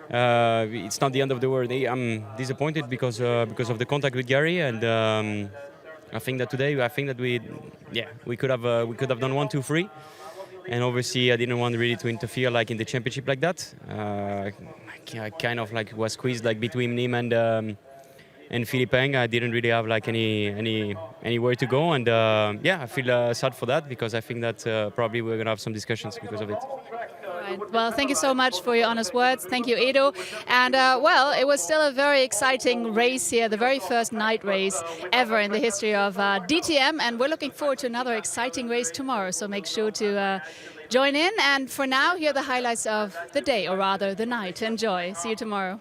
It's not the end of the world. I'm disappointed because of the contact with Gary, and I think that today, we could have done 1, 2, 3. And obviously, I didn't want really to interfere like in the championship like that. I kind of like was squeezed like between him and Philippe Eng. I didn't really have like anywhere to go, and I feel sad for that because I think that probably we're gonna have some discussions because of it. Right. Well, thank you so much for your honest words. Thank you, Edo. And well, it was still a very exciting race here, the very first night race ever in the history of DTM. And we're looking forward to another exciting race tomorrow. So make sure to join in. And for now, here are the highlights of the day, or rather the night. Enjoy. See you tomorrow.